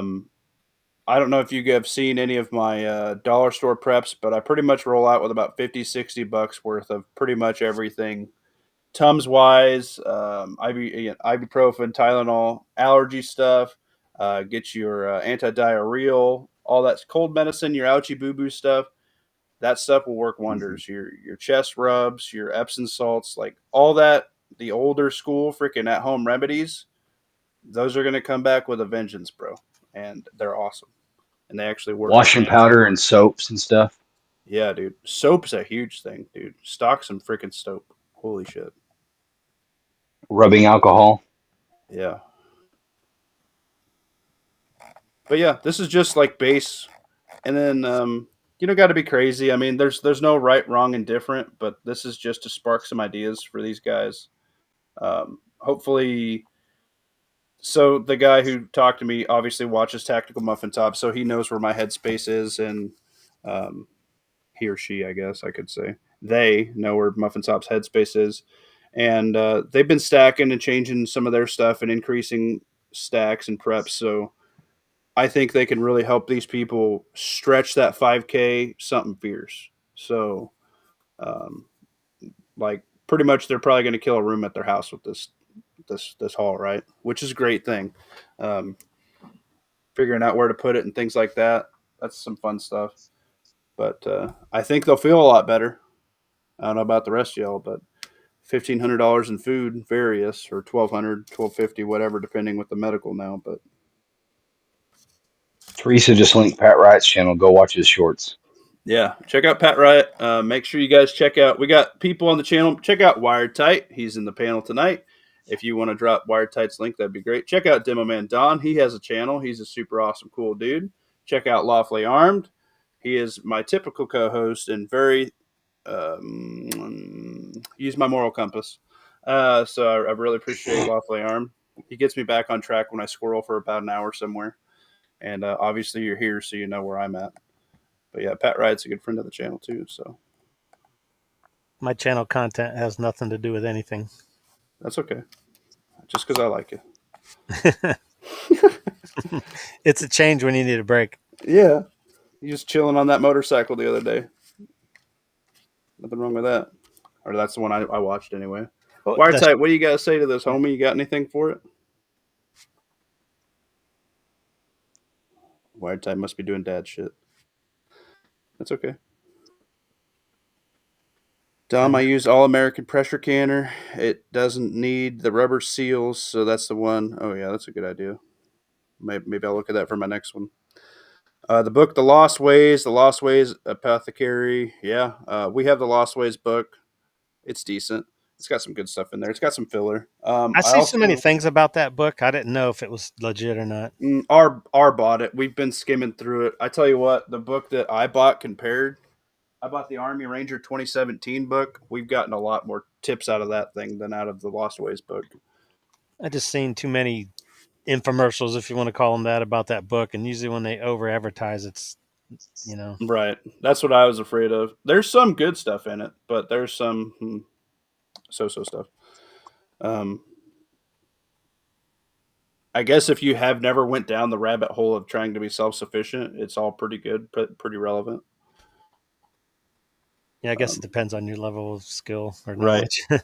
Speaker 1: don't know if you have seen any of my dollar store preps, but I pretty much roll out with about $50-$60 worth of pretty much everything. Tums wise, ibuprofen, Tylenol, allergy stuff, get your anti-diarrheal, all that cold medicine, your ouchie boo boo stuff. That stuff will work wonders. Mm-hmm. Your chest rubs, your Epsom salts, like all that, the older school freaking at home remedies, those are going to come back with a vengeance, bro. And they're awesome. And they actually work.
Speaker 2: Washing powder and soaps and stuff.
Speaker 1: Yeah, dude. Soap's a huge thing, dude. Stock some freaking soap. Holy shit.
Speaker 2: Rubbing alcohol.
Speaker 1: Yeah. But yeah, this is just like base. And then, got to be crazy. I mean, there's no right, wrong, and different, but this is just to spark some ideas for these guys. Hopefully, so the guy who talked to me obviously watches Tactical Muffin Top, so he knows where my headspace is, and he or she, I guess I could say, they know where Muffin Top's headspace is. And they've been stacking and changing some of their stuff and increasing stacks and preps. So I think they can really help these people stretch that 5K something fierce. So, like pretty much they're probably going to kill a room at their house with this haul, right? Which is a great thing. Figuring out where to put it and things like that. That's some fun stuff. But I think they'll feel a lot better. I don't know about the rest of y'all, but $1,500 in food, various, or $1,200, $1,250, whatever, depending with the medical now. But
Speaker 2: Teresa just linked Pat Wright's channel. Go watch his shorts.
Speaker 1: yeah, check out Pat Wright. Make sure you guys check out. We got people on the channel. Check out Wired Tight. He's in the panel tonight. If you want to drop Wired Tight's link, that'd be great. Check out Demo Man Don. He has a channel. He's a super awesome, cool dude. Check out Lawfully Armed. He is my typical co-host and very use my moral compass. So I really appreciate Lawfully Armed. He gets me back on track when I squirrel for about an hour somewhere. And obviously you're here, so you know where I'm at. But yeah, Pat Wright's a good friend of the channel too. So
Speaker 4: My channel content has nothing to do with anything.
Speaker 1: that's okay. Just because I like you.
Speaker 4: It's a change when you need a break.
Speaker 1: Yeah. You just chilling on that motorcycle the other day. Nothing wrong with that. Or that's the one I watched anyway.
Speaker 4: Well,
Speaker 1: Wired
Speaker 4: that's-
Speaker 1: Tight, what do you guys say to this, homie? You got anything for it? Wired Tight must be doing dad shit. That's okay. Dom, I use All American pressure canner. It doesn't need the rubber seals, so that's the one. Oh yeah, that's a good idea. Maybe I'll look at that for my next one. The book, The Lost Ways Apothecary. Yeah, we have the Lost Ways book. It's decent. It's got some good stuff in there. It's got some filler.
Speaker 4: I see so many things about that book. I didn't know if it was legit or not.
Speaker 1: R bought it. We've been skimming through it. I tell you what, the book that I bought compared, I bought the Army Ranger 2017 book. We've gotten a lot more tips out of that thing than out of the Lost Ways book.
Speaker 4: I just seen too many infomercials, if you want to call them that, about that book. And usually when they over advertise, it's, you know.
Speaker 1: Right. That's what I was afraid of. There's some good stuff in it, but there's some so-so stuff. I guess if you have never went down the rabbit hole of trying to be self-sufficient, it's all pretty good, pretty relevant.
Speaker 4: Yeah, I guess it depends on your level of skill or knowledge.
Speaker 1: Right.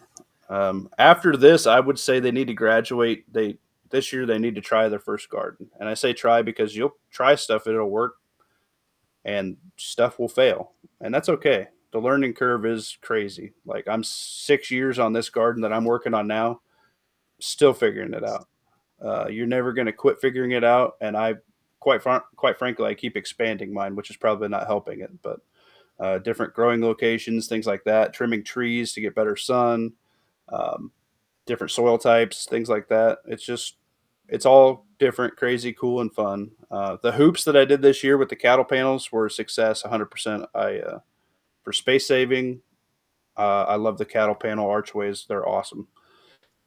Speaker 1: After this, I would say they need to graduate. This year they need to try their first garden. And I say try because you'll try stuff, it'll work, and stuff will fail. And that's okay. The learning curve is crazy. Like, I'm 6 years on this garden that I'm working on now, still figuring it out. You're never going to quit figuring it out. And I, quite frankly, I keep expanding mine, which is probably not helping it. But different growing locations, things like that, trimming trees to get better sun, different soil types, things like that. It's all different, crazy, cool, and fun. The hoops that I did this year with the cattle panels were a success, 100%. For space saving, I love the cattle panel archways. They're awesome.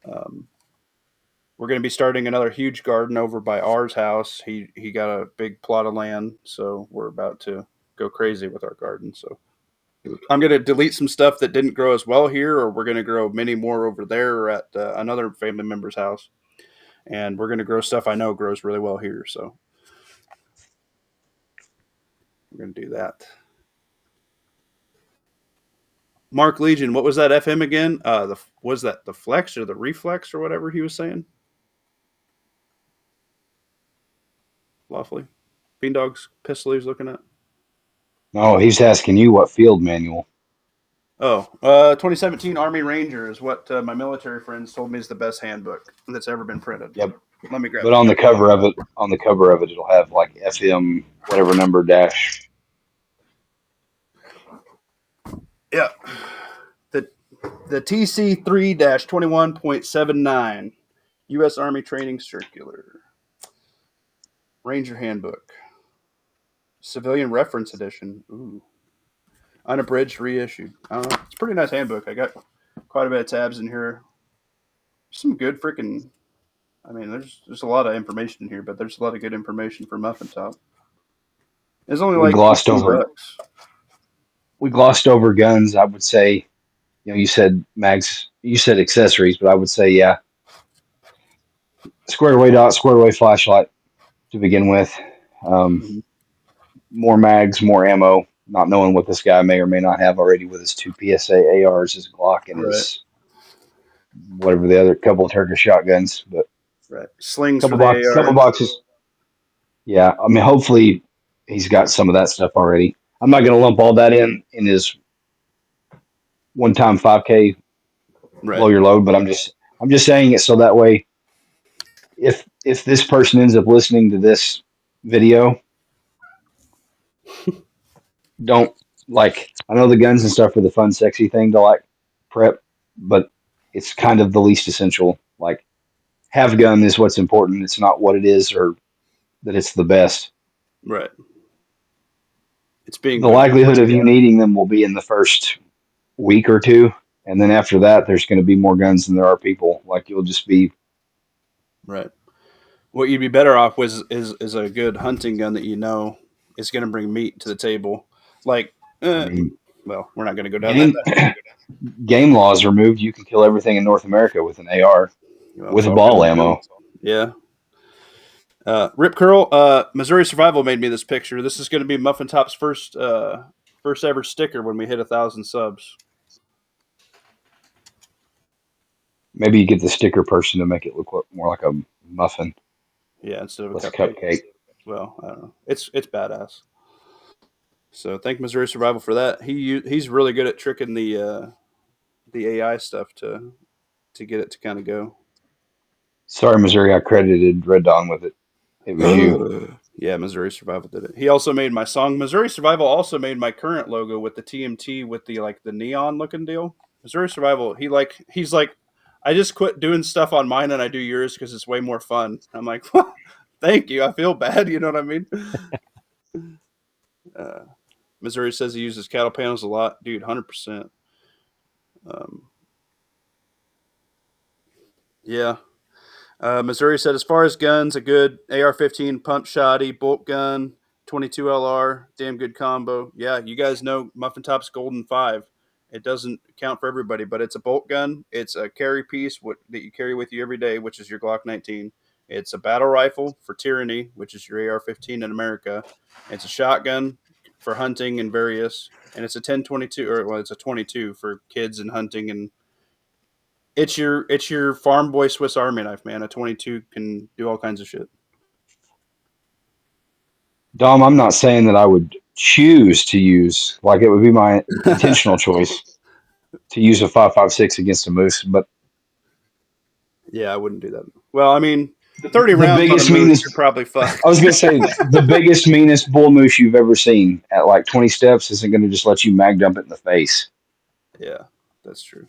Speaker 1: We're going to be starting another huge garden over by ours house. He got a big plot of land, so we're about to go crazy with our garden. So I'm going to delete some stuff that didn't grow as well here, or we're going to grow many more over there or at another family member's house. And we're going to grow stuff I know grows really well here. So we're going to do that. Mark Legion, what was that FM again? Was that the flex or the reflex or whatever he was saying? Lovely. Beandog's pistol he was looking at.
Speaker 2: No, he's asking you what field manual.
Speaker 1: Oh, 2017 Army Ranger is what my military friends told me is the best handbook that's ever been printed.
Speaker 2: Yep.
Speaker 1: Let me grab
Speaker 2: But
Speaker 1: it.
Speaker 2: on the cover of it, it'll have like FM whatever number dash.
Speaker 1: Yeah. The TC 3-21.79 U.S. Army Training Circular. Ranger Handbook. Civilian Reference Edition. Ooh. Unabridged, reissued. I don't know. It's a pretty nice handbook. I got quite a bit of tabs in here. Some good freaking. I mean, there's a lot of information in here, but there's a lot of good information for Muffin Top. It's only like $15.
Speaker 2: We glossed over guns. I would say, you said mags, you said accessories, but I would say, yeah, squared away dot, squared away flashlight to begin with. More mags, more ammo. Not knowing what this guy may or may not have already with his 2 PSA ARs, his Glock, and his whatever the other couple of Turkish shotguns. But
Speaker 1: slings,
Speaker 2: couple boxes. Yeah, I mean, hopefully he's got some of that stuff already. I'm not going to lump all that in his one-time 5K
Speaker 1: Right.
Speaker 2: blow your load. But I'm just saying it so that way, if this person ends up listening to this video, don't like. I know the guns and stuff are the fun, sexy thing to like prep, but it's kind of the least essential. Like, have a gun is what's important. It's not what it is or that it's the best.
Speaker 1: Right. It's being
Speaker 2: The likelihood of you needing them will be in the first week or two, and then after that, there's going to be more guns than there are people. Like, you'll just be
Speaker 1: right. What you'd be better off with is a good hunting gun that you know is going to bring meat to the table. Like,
Speaker 2: I mean,
Speaker 1: well, we're not going to go down that.
Speaker 2: game laws removed. You can kill everything in North America with an AR with ball ammo.
Speaker 1: Yeah. Rip Curl, Missouri Survival made me this picture. This is going to be Muffin Top's first ever sticker when we hit 1,000 subs.
Speaker 2: Maybe you get the sticker person to make it look more like a muffin.
Speaker 1: Yeah, instead of a
Speaker 2: cupcake.
Speaker 1: Well, I don't know. It's badass. So thank Missouri Survival for that. He's really good at tricking the AI stuff to get it to kind of go.
Speaker 2: Sorry, Missouri, I credited Red Dawn with it. It was you.
Speaker 1: Yeah, Missouri Survival did it. He also made my song. Missouri Survival also made my current logo with the TMT with the neon looking deal. Missouri Survival, he's like, I just quit doing stuff on mine and I do yours because it's way more fun. I'm like, well, thank you. I feel bad. You know what I mean? Missouri says he uses cattle panels a lot. Dude, 100%. Yeah. Missouri said, as far as guns, a good AR-15 pump shoddy, bolt gun, 22 LR, damn good combo. Yeah, you guys know Muffin Top's Golden 5. It doesn't count for everybody, but it's a bolt gun. It's a carry piece that you carry with you every day, which is your Glock 19. It's a battle rifle for Tyranny, which is your AR-15 in America. It's a shotgun for hunting and various, and it's a 10-22, it's a 22 for kids and hunting, and it's your farm boy Swiss Army knife, man. A 22 can do all kinds of shit.
Speaker 2: Dom, I'm not saying that I would choose to use, like it would be my intentional choice to use a 5.56 against a moose, but
Speaker 1: yeah, I wouldn't do that. Well, I mean, 30 rounds
Speaker 2: biggest,
Speaker 1: on a moose,
Speaker 2: meanest,
Speaker 1: you're probably fucked.
Speaker 2: I was going to say, the biggest, meanest bull moose you've ever seen at like 20 steps isn't going to just let you mag dump it in the face.
Speaker 1: Yeah, that's true.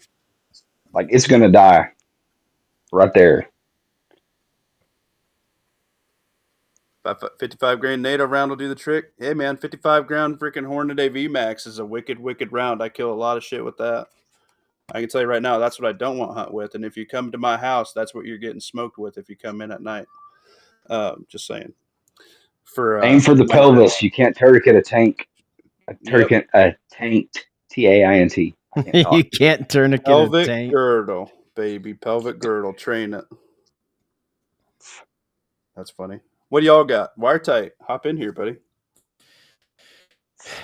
Speaker 2: Like, it's going to die right there.
Speaker 1: 55 grain NATO round will do the trick. Hey, man, 55 ground freaking Hornady VMAX is a wicked, wicked round. I kill a lot of shit with that. I can tell you right now, that's what I don't want to hunt with. And if you come to my house, that's what you're getting smoked with if you come in at night. Just saying.
Speaker 2: Aim for the pelvis. You can't tourniquet a tank. A tanked TAINT.
Speaker 5: You can't tourniquet
Speaker 1: pelvic
Speaker 5: a tank.
Speaker 1: Girdle, baby. Pelvic girdle. Train it. That's funny. What do y'all got? Wire tight. Hop in here, buddy.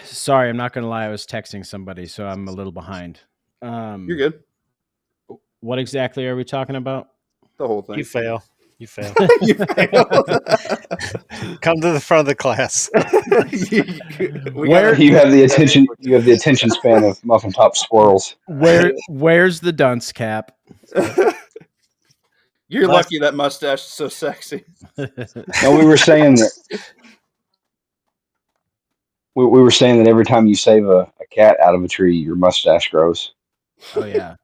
Speaker 5: Sorry, I'm not going to lie. I was texting somebody, so I'm a little behind.
Speaker 1: You're good.
Speaker 5: What exactly are we talking about?
Speaker 1: The whole thing.
Speaker 4: You fail. You fail.
Speaker 1: You fail.
Speaker 4: Come to the front of the class.
Speaker 5: Where
Speaker 2: you have the attention? You have the attention span of Muffin Top squirrels.
Speaker 5: Where's the dunce cap?
Speaker 1: You're lucky that mustache is so sexy.
Speaker 2: No, we were saying that. We were saying that every time you save a cat out of a tree, your mustache grows.
Speaker 5: Oh yeah,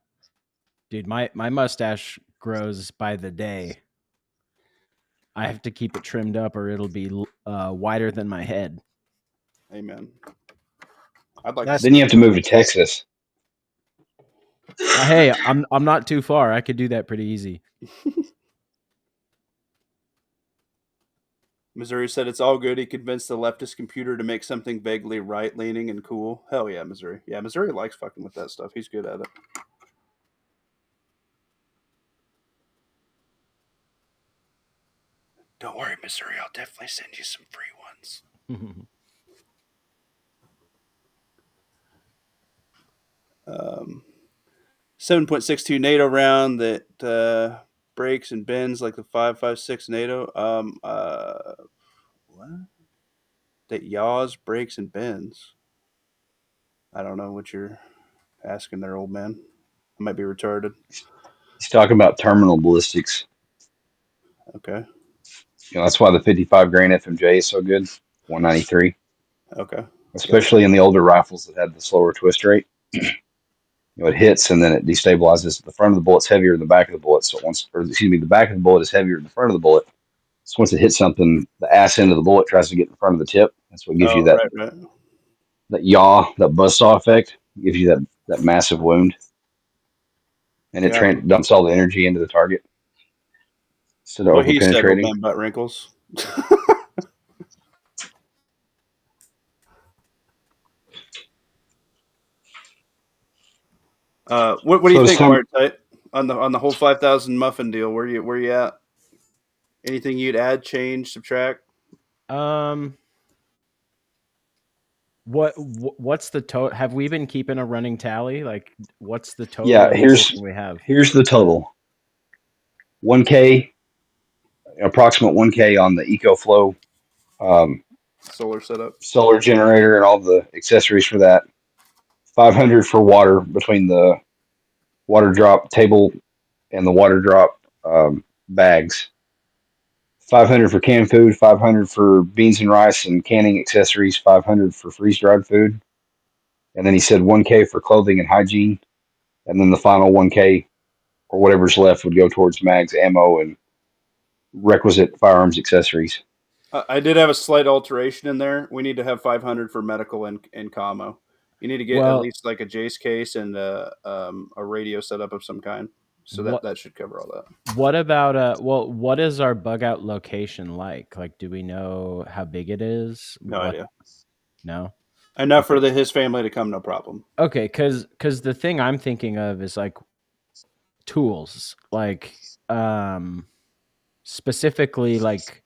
Speaker 5: dude, my mustache grows by the day. I have to keep it trimmed up, or it'll be wider than my head.
Speaker 1: Amen. I'd like.
Speaker 2: Then you have to move to Texas.
Speaker 5: Hey, I'm not too far. I could do that pretty easy.
Speaker 1: Missouri said it's all good. He convinced the leftist computer to make something vaguely right-leaning and cool. Hell yeah, Missouri. Yeah, Missouri likes fucking with that stuff. He's good at it. Don't worry, Missouri. I'll definitely send you some free ones. 7.62 NATO round that breaks and bends like the 5.56 NATO. What? That yaws, breaks, and bends. I don't know what you're asking there, old man. I might be retarded.
Speaker 2: He's talking about terminal ballistics.
Speaker 1: Okay.
Speaker 2: That's why the 55 grain FMJ is so good. 193.
Speaker 1: Okay.
Speaker 2: Especially in the older rifles that had the slower twist rate. It hits and then it destabilizes. The front of the bullet's heavier than the back of the bullet. So the back of the bullet is heavier than the front of the bullet. So once it hits something, the ass end of the bullet tries to get in front of the tip. That's what gives you that that yaw, that buzzsaw effect. Gives you that massive wound, and it dumps all the energy into the target instead of over penetrating.
Speaker 1: Butt wrinkles. What do you think, Mark, on the whole 5,000 muffin deal? Where you at? Anything you'd add, change, subtract?
Speaker 5: What's the total? Have we been keeping a running tally? Like, what's the total?
Speaker 2: Yeah, here's the total. 1K, approximate 1K on the EcoFlow
Speaker 1: solar setup,
Speaker 2: solar generator, and all the accessories for that. 500 for water between the water drop table and the water drop bags. 500 for canned food, 500 for beans and rice and canning accessories, 500 for freeze-dried food. And then he said 1K for clothing and hygiene. And then the final 1K or whatever's left would go towards mags, ammo, and requisite firearms accessories.
Speaker 1: I did have a slight alteration in there. We need to have 500 for medical and commo. You need to get at least like a Jace case and a radio setup of some kind. So that should cover all that.
Speaker 5: What about what is our bug out location like? Like, do we know how big it is?
Speaker 1: No idea.
Speaker 5: No.
Speaker 1: Enough for his family to come, no problem.
Speaker 5: Okay, because the thing I'm thinking of is like tools, like specifically like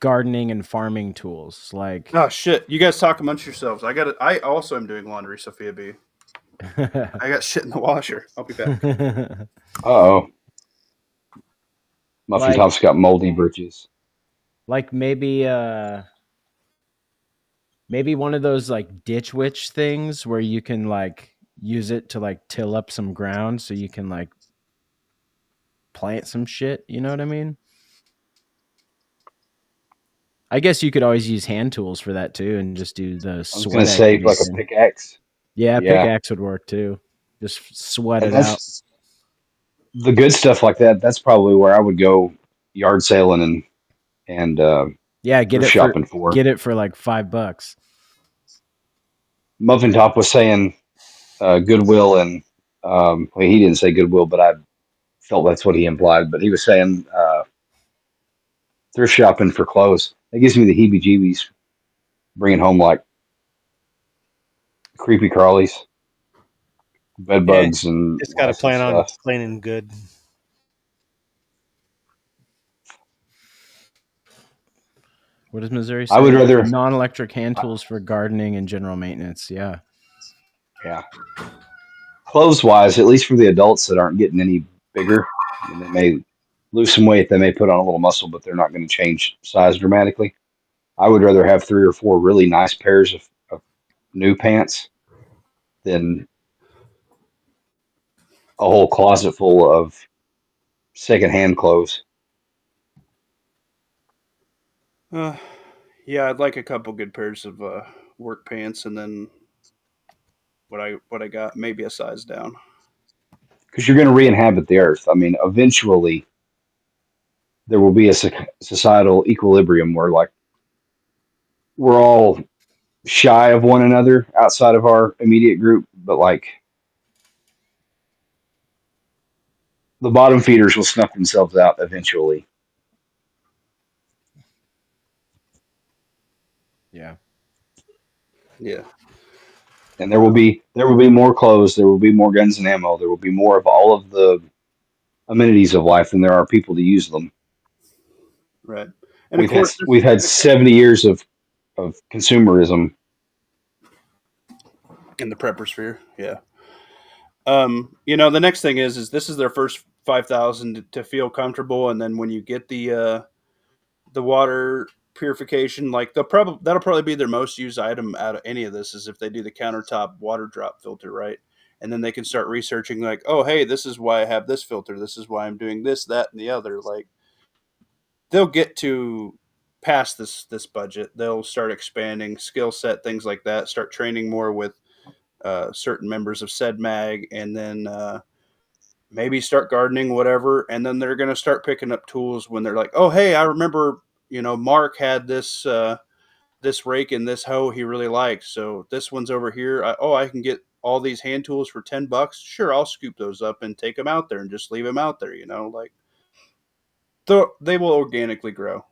Speaker 5: gardening and farming tools. Like,
Speaker 1: oh shit, you guys talk amongst yourselves. I also am doing laundry, Sophia B. I got shit in the washer. I'll be back.
Speaker 2: Uh-oh. Muffin Top's got moldy britches.
Speaker 5: Like maybe one of those like ditch witch things where you can like use it to like till up some ground so you can like plant some shit. You know what I mean? I guess you could always use hand tools for that too and just do the sweat. I was going
Speaker 2: to say like a pickaxe.
Speaker 5: Yeah, pickaxe would work too. Just sweat it out.
Speaker 2: The good stuff like that, that's probably where I would go yard sailing and
Speaker 5: get it
Speaker 2: shopping
Speaker 5: get it for like $5.
Speaker 2: Muffin Top was saying Goodwill and he didn't say Goodwill, but I felt that's what he implied. But he was saying thrift shopping for clothes. That gives me the heebie-jeebies. Bringing home like creepy crawlies, bed bugs, and
Speaker 4: it's got to plan on cleaning good.
Speaker 5: What does Missouri say?
Speaker 2: I would rather
Speaker 5: non-electric hand tools for gardening and general maintenance. Yeah.
Speaker 2: Clothes-wise, at least for the adults that aren't getting any bigger, and they may lose some weight, they may put on a little muscle, but they're not going to change size dramatically. I would rather have 3 or 4 really nice pairs of new pants than a whole closet full of secondhand clothes.
Speaker 1: Yeah, I'd like a couple good pairs of work pants, and then what I got, maybe a size down.
Speaker 2: Because you're going to re-inhabit the earth. I mean, eventually there will be a societal equilibrium where like we're all shy of one another outside of our immediate group, but like the bottom feeders will snuff themselves out eventually.
Speaker 1: Yeah.
Speaker 2: And there will be more clothes, there will be more guns and ammo, there will be more of all of the amenities of life than there are people to use them.
Speaker 1: Right. And
Speaker 2: we've had 70 years of consumerism
Speaker 1: in the prepper sphere. Yeah. The next thing is this is their first 5,000 to feel comfortable, and then when you get the water purification, like that'll probably be their most used item out of any of this is if they do the countertop water drop filter, right? and then they can start researching like, oh, hey, this is why I have this filter. This is why I'm doing this, that, and the other. Like, they'll get to past this budget. They'll start expanding skill set, things like that. Start training more with certain members of said mag, and then maybe start gardening, whatever. And then they're going to start picking up tools when they're like, oh, hey, I remember, Mark had this rake and this hoe he really likes. So this one's over here. I can get all these hand tools for $10. Sure, I'll scoop those up and take them out there and just leave them out there. Like they will organically grow.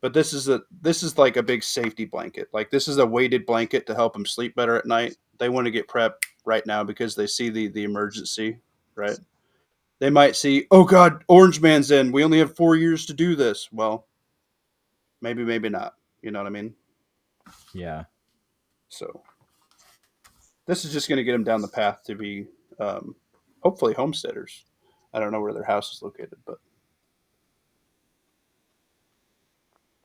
Speaker 1: But this is like a big safety blanket. Like this is a weighted blanket to help them sleep better at night. They want to get prepped right now because they see the emergency, right? They might see, oh God, Orange Man's in. We only have 4 years to do this. Well, maybe not. You know what I mean?
Speaker 5: Yeah.
Speaker 1: So this is just going to get them down the path to be hopefully homesteaders. I don't know where their house is located, but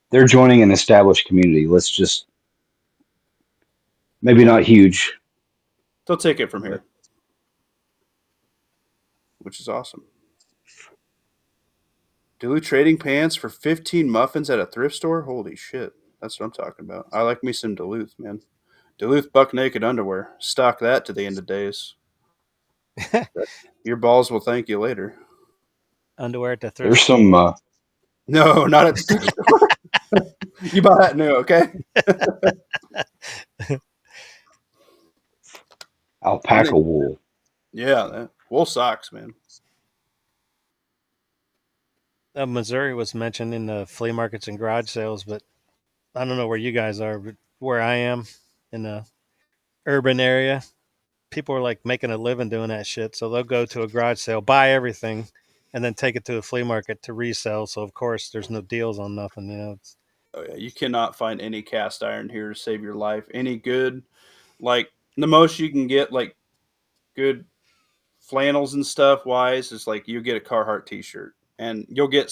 Speaker 2: they're joining an established community. Let's just maybe not huge.
Speaker 1: they'll take it from here, which is awesome. Duluth trading pants for 15 muffins at a thrift store? Holy shit. That's what I'm talking about. I like me some Duluth, man. Duluth buck naked underwear. Stock that to the end of days. Your balls will thank you later.
Speaker 4: Underwear at the thrift
Speaker 2: There's
Speaker 4: store.
Speaker 2: some.
Speaker 1: No, not at the thrift store. You buy that new, okay?
Speaker 2: Alpaca wool.
Speaker 1: Yeah, wool socks, man.
Speaker 4: Missouri was mentioned in the flea markets and garage sales, but I don't know where you guys are, but where I am in the urban area, people are like making a living doing that shit. So they'll go to a garage sale, buy everything, and then take it to a flea market to resell. So of course there's no deals on nothing,
Speaker 1: Oh yeah, you cannot find any cast iron here to save your life. Any good, like the most you can get, like good flannels and stuff wise, is like you get a Carhartt t-shirt, and you'll get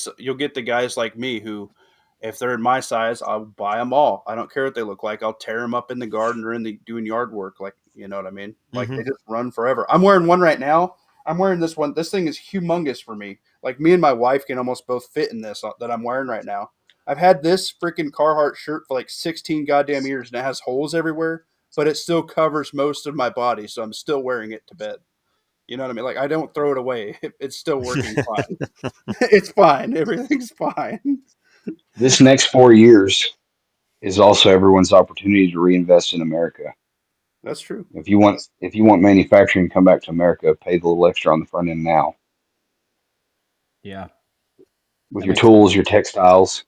Speaker 1: the guys like me who, if they're in my size, I'll buy them all. I don't care what they look like. I'll tear them up in the garden or in the doing yard work. Like, you know what I mean? Like they just run forever. I'm wearing one right now. I'm wearing this one. This thing is humongous for me. Like me and my wife can almost both fit in this that I'm wearing right now. I've had this freaking Carhartt shirt for like 16 goddamn years, and it has holes everywhere, but it still covers most of my body, so I'm still wearing it to bed. You know what I mean? Like I don't throw it away. It's still working fine. It's fine. Everything's fine.
Speaker 2: This next 4 years is also everyone's opportunity to reinvest in America.
Speaker 1: That's true.
Speaker 2: If you want manufacturing to come back to America, pay the little extra on the front end now.
Speaker 5: Yeah.
Speaker 2: With your tools, your textiles,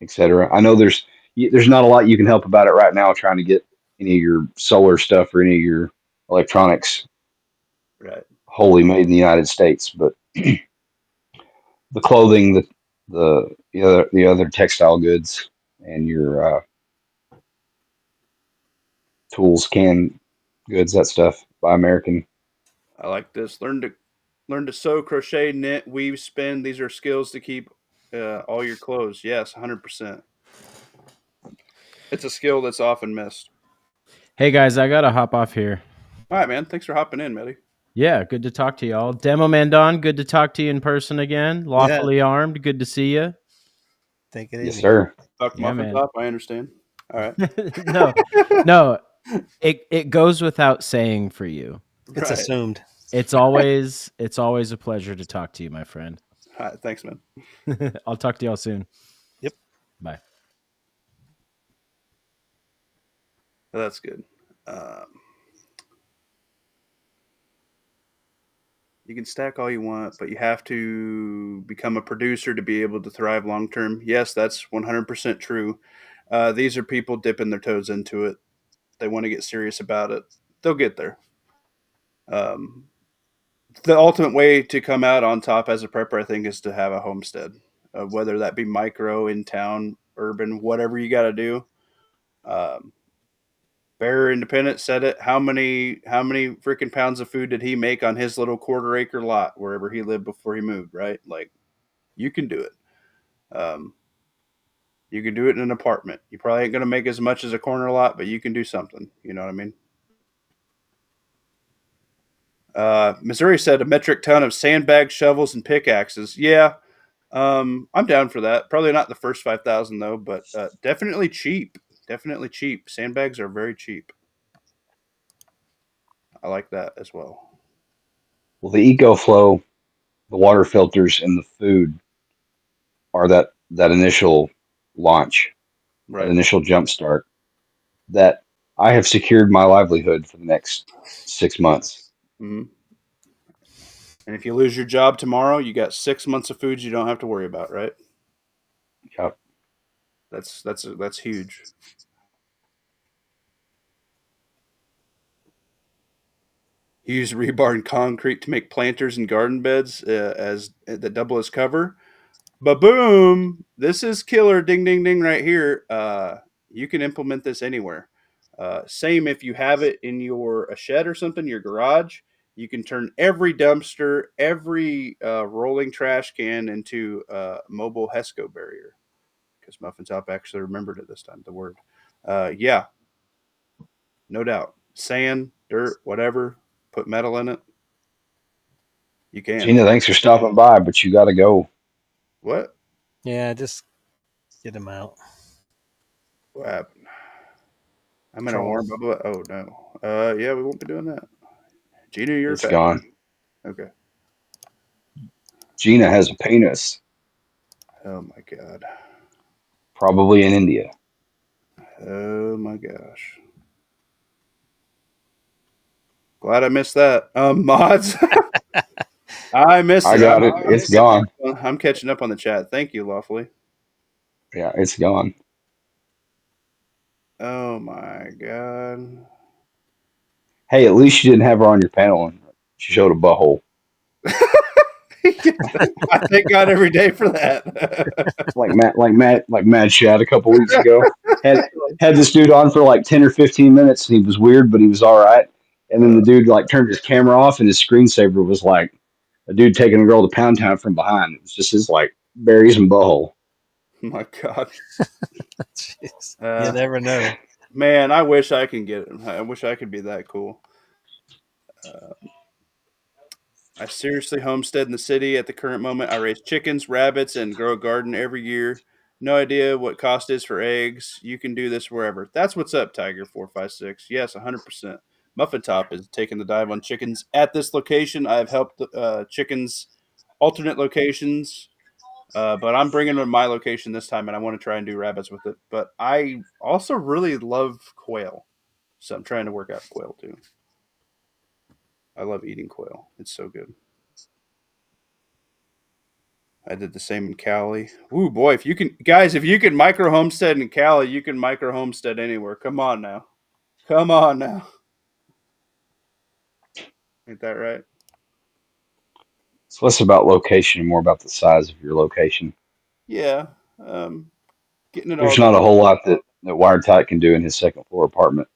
Speaker 2: etc. I know there's not a lot you can help about it right now trying to get any of your solar stuff or any of your electronics
Speaker 1: Right.
Speaker 2: wholly made in the United States, but the clothing, the other textile goods, and your tools, canned goods, that stuff, buy American.
Speaker 1: I like this. Learn to sew, crochet, knit, weave, spin. These are skills to keep all your clothes. Yes, 100%. It's a skill that's often missed.
Speaker 5: Hey guys, I gotta hop off here.
Speaker 1: All right, man. Thanks for hopping in, Matty.
Speaker 5: Yeah, good to talk to y'all. Demo Man Don, good to talk to you in person again. Lawfully armed, good to see you.
Speaker 4: Take it easy.
Speaker 2: Yes, sir.
Speaker 1: Fuck
Speaker 5: Yeah,
Speaker 1: muffin
Speaker 5: man.
Speaker 1: top. I understand. All right.
Speaker 5: No. It goes without saying for you.
Speaker 4: It's
Speaker 1: Right.
Speaker 4: assumed.
Speaker 5: It's always a pleasure to talk to you, my friend.
Speaker 1: All right. Thanks, man.
Speaker 5: I'll talk to y'all soon.
Speaker 4: Yep.
Speaker 5: Bye.
Speaker 1: That's good. You can stack all you want, but you have to become a producer to be able to thrive long term. Yes, that's 100% true. These are people dipping their toes into it. They want to get serious about it. They'll get there. The ultimate way to come out on top as a prepper, I think, is to have a homestead, whether that be micro, in town, urban, whatever you got to do. Bear Independent said it. How many freaking pounds of food did he make on his little quarter-acre lot wherever he lived before he moved? Right, like you can do it. You can do it in an apartment. You probably ain't gonna make as much as a corner lot, but you can do something. You know what I mean? Missouri said a metric ton of sandbags, shovels, and pickaxes. Yeah, I'm down for that. Probably not the first 5,000 though, but definitely cheap. Definitely cheap. Sandbags are very cheap. I like that as well.
Speaker 2: Well, the EcoFlow, the water filters, and the food are that initial launch, that
Speaker 1: Right.
Speaker 2: initial jump start that I have secured my livelihood for the next 6 months.
Speaker 1: Mm-hmm. And if you lose your job tomorrow, you got 6 months of food you don't have to worry about, right?
Speaker 2: Yep.
Speaker 1: That's huge. He used rebar and concrete to make planters and garden beds as that double as cover. But boom, this is killer. Ding, ding, ding, right here. You can implement this anywhere. Same if you have it in your a shed or something, your garage. You can turn every dumpster, every rolling trash can into a mobile HESCO barrier. Because Muffin Top actually remembered it this time. The word, yeah, no doubt. Sand, dirt, whatever. Put metal in it. You can.
Speaker 2: Gina, thanks for stopping by, but you got to go.
Speaker 1: What?
Speaker 4: Yeah, just get them out.
Speaker 1: What happened? I'm in a warm bubble. Oh no. Yeah, we won't be doing that. Gina, you're
Speaker 2: It's
Speaker 1: fat.
Speaker 2: gone.
Speaker 1: Okay.
Speaker 2: Gina has a penis,
Speaker 1: Oh my god.
Speaker 2: probably in India.
Speaker 1: Oh my gosh. Glad I missed that. Mods. I missed
Speaker 2: I
Speaker 1: it.
Speaker 2: got it. It's gone.
Speaker 1: I'm catching up on the chat. Thank you, Lawfully.
Speaker 2: Yeah, it's gone.
Speaker 1: Oh my god.
Speaker 2: Hey, at least you didn't have her on your panel and she showed a butthole.
Speaker 1: I thank God every day for that.
Speaker 2: Like Mad Shad a couple weeks ago. Had this dude on for like 10 or 15 minutes and he was weird, but he was all right. And then the dude like turned his camera off and his screensaver was like a dude taking a girl to Pound Town from behind. It was just his like berries and butthole.
Speaker 1: My God.
Speaker 4: Jeez. You never know.
Speaker 1: Man, I wish I could get it. I wish I could be that cool. I seriously homestead in the city at the current moment. I raise chickens, rabbits, and grow a garden every year. No idea what cost is for eggs. You can do this wherever. That's what's up, Tiger456. Yes, 100%. Muffin Top is taking the dive on chickens at this location. I've helped chickens alternate locations, but I'm bringing them to my location this time, and I want to try and do rabbits with it. But I also really love quail, so I'm trying to work out quail too. I love eating quail. It's so good. I did the same in Cali. Ooh, boy, if you can micro homestead in Cali, you can micro homestead anywhere. Come on now. Come on now. Ain't that right?
Speaker 2: It's less about location and more about the size of your location.
Speaker 1: Yeah. Getting it all
Speaker 2: There's
Speaker 1: done.
Speaker 2: not a whole lot that Wiretite can do in his second floor apartment.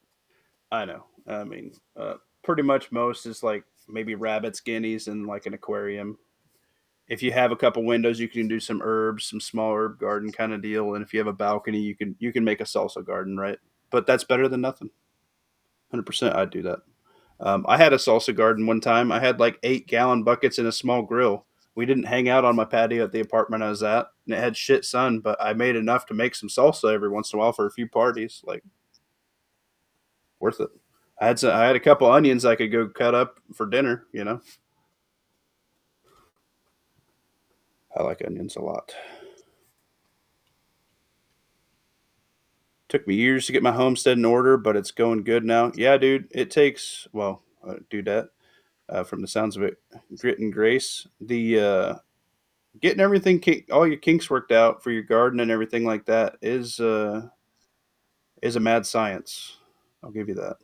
Speaker 1: I know. I mean, pretty much most is like maybe rabbits, guineas, and like an aquarium. If you have a couple windows, you can do some herbs, some small herb garden kind of deal. And if you have a balcony, you can make a salsa garden, right? But that's better than nothing. 100%, I'd do that. I had a salsa garden one time. I had like 8-gallon buckets and a small grill. We didn't hang out on my patio at the apartment I was at, and it had shit sun, but I made enough to make some salsa every once in a while for a few parties. Like, worth it. I had a couple onions I could go cut up for dinner. I like onions a lot. Took me years to get my homestead in order, but it's going good now. Yeah, dude, it takes dudette. From the sounds of it, grit and grace. The getting everything, all your kinks worked out for your garden and everything like that is a mad science. I'll give you that.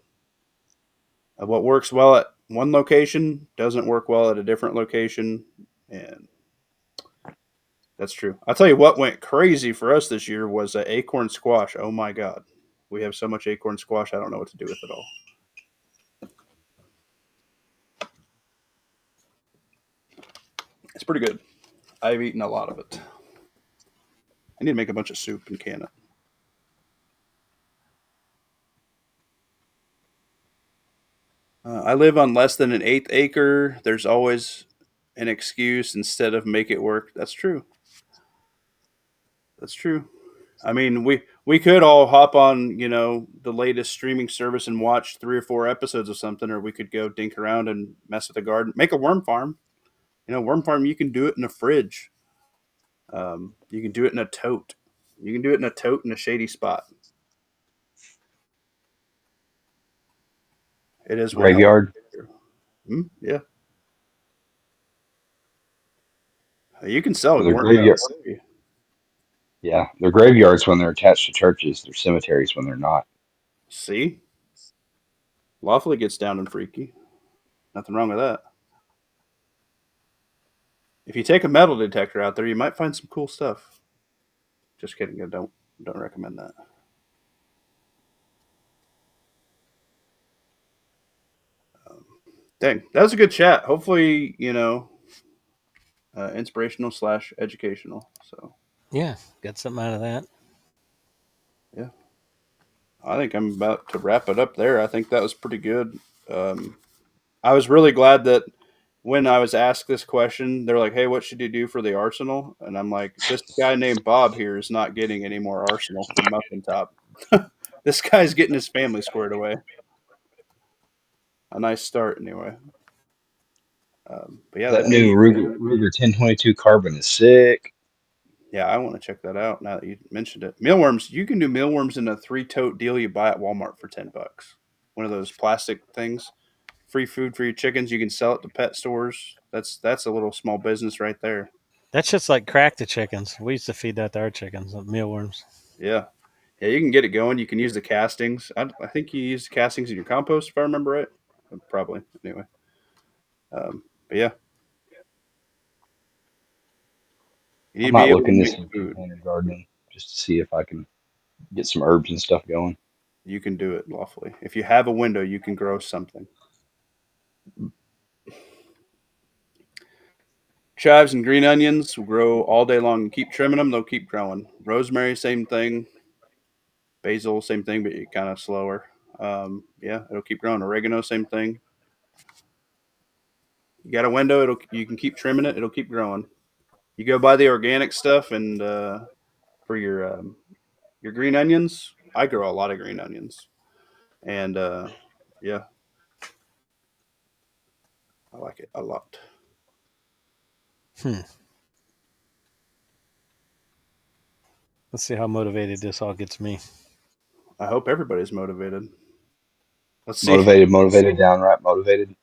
Speaker 1: What works well at one location doesn't work well at a different location, and that's true. I'll tell you what went crazy for us this year was acorn squash. Oh my god, we have so much acorn squash. I don't know what to do with it all. It's pretty good. I've eaten a lot of it. I need to make a bunch of soup and can it. I live on less than an eighth acre. There's always an excuse instead of make it work. That's true. That's true. I mean, we could all hop on, the latest streaming service and watch 3 or 4 episodes of something, or we could go dink around and mess with the garden, make a worm farm. Worm farm. You can do it in a fridge. You can do it in a tote. You can do it in a tote in a shady spot. It is
Speaker 2: Graveyard.
Speaker 1: Yeah. You can sell
Speaker 2: They're
Speaker 1: worm.
Speaker 2: graveyard. Yeah, they're graveyards when they're attached to churches. They're cemeteries when they're not.
Speaker 1: See, lawfully gets down and freaky. Nothing wrong with that. If you take a metal detector out there, you might find some cool stuff. Just kidding. I don't recommend that. Dang, that was a good chat. Hopefully, inspirational / educational. So
Speaker 4: Yeah, got something out of that.
Speaker 1: yeah, I think I'm about to wrap it up there. I think that was pretty good. I was really glad that when I was asked this question, they're like, "Hey, what should you do for the Arsenal?" And I'm like, "This guy named Bob here is not getting any more Arsenal from Muffin Top. This guy's getting his family squared away." A nice start, anyway. But yeah,
Speaker 2: That new Ruger 1022 carbon is sick.
Speaker 1: Yeah, I want to check that out now that you mentioned it. Mealworms, you can do mealworms in a 3-tote deal you buy at Walmart for $10. One of those plastic things. Free food for your chickens. You can sell it to pet stores. That's a little small business right there.
Speaker 4: That's just like crack to chickens. We used to feed that to our chickens, mealworms.
Speaker 1: Yeah. Yeah, you can get it going. You can use the castings. I think you use the castings in your compost, if I remember right. Probably, anyway. But yeah.
Speaker 2: I'm not looking this into gardening just to see if I can get some herbs and stuff going.
Speaker 1: You can do it lawfully. If you have a window, you can grow something. Chives and green onions will grow all day long. You keep trimming them, they'll keep growing. Rosemary, same thing. Basil, same thing, but kind of slower. Yeah, it'll keep growing. Oregano, same thing. You got a window, you can keep trimming it, it'll keep growing. You go buy the organic stuff, and for your green onions, I grow a lot of green onions, and yeah, I like it a lot.
Speaker 4: Let's see how motivated this all gets me.
Speaker 1: I hope everybody's motivated. Let's see.
Speaker 2: Motivated, downright motivated.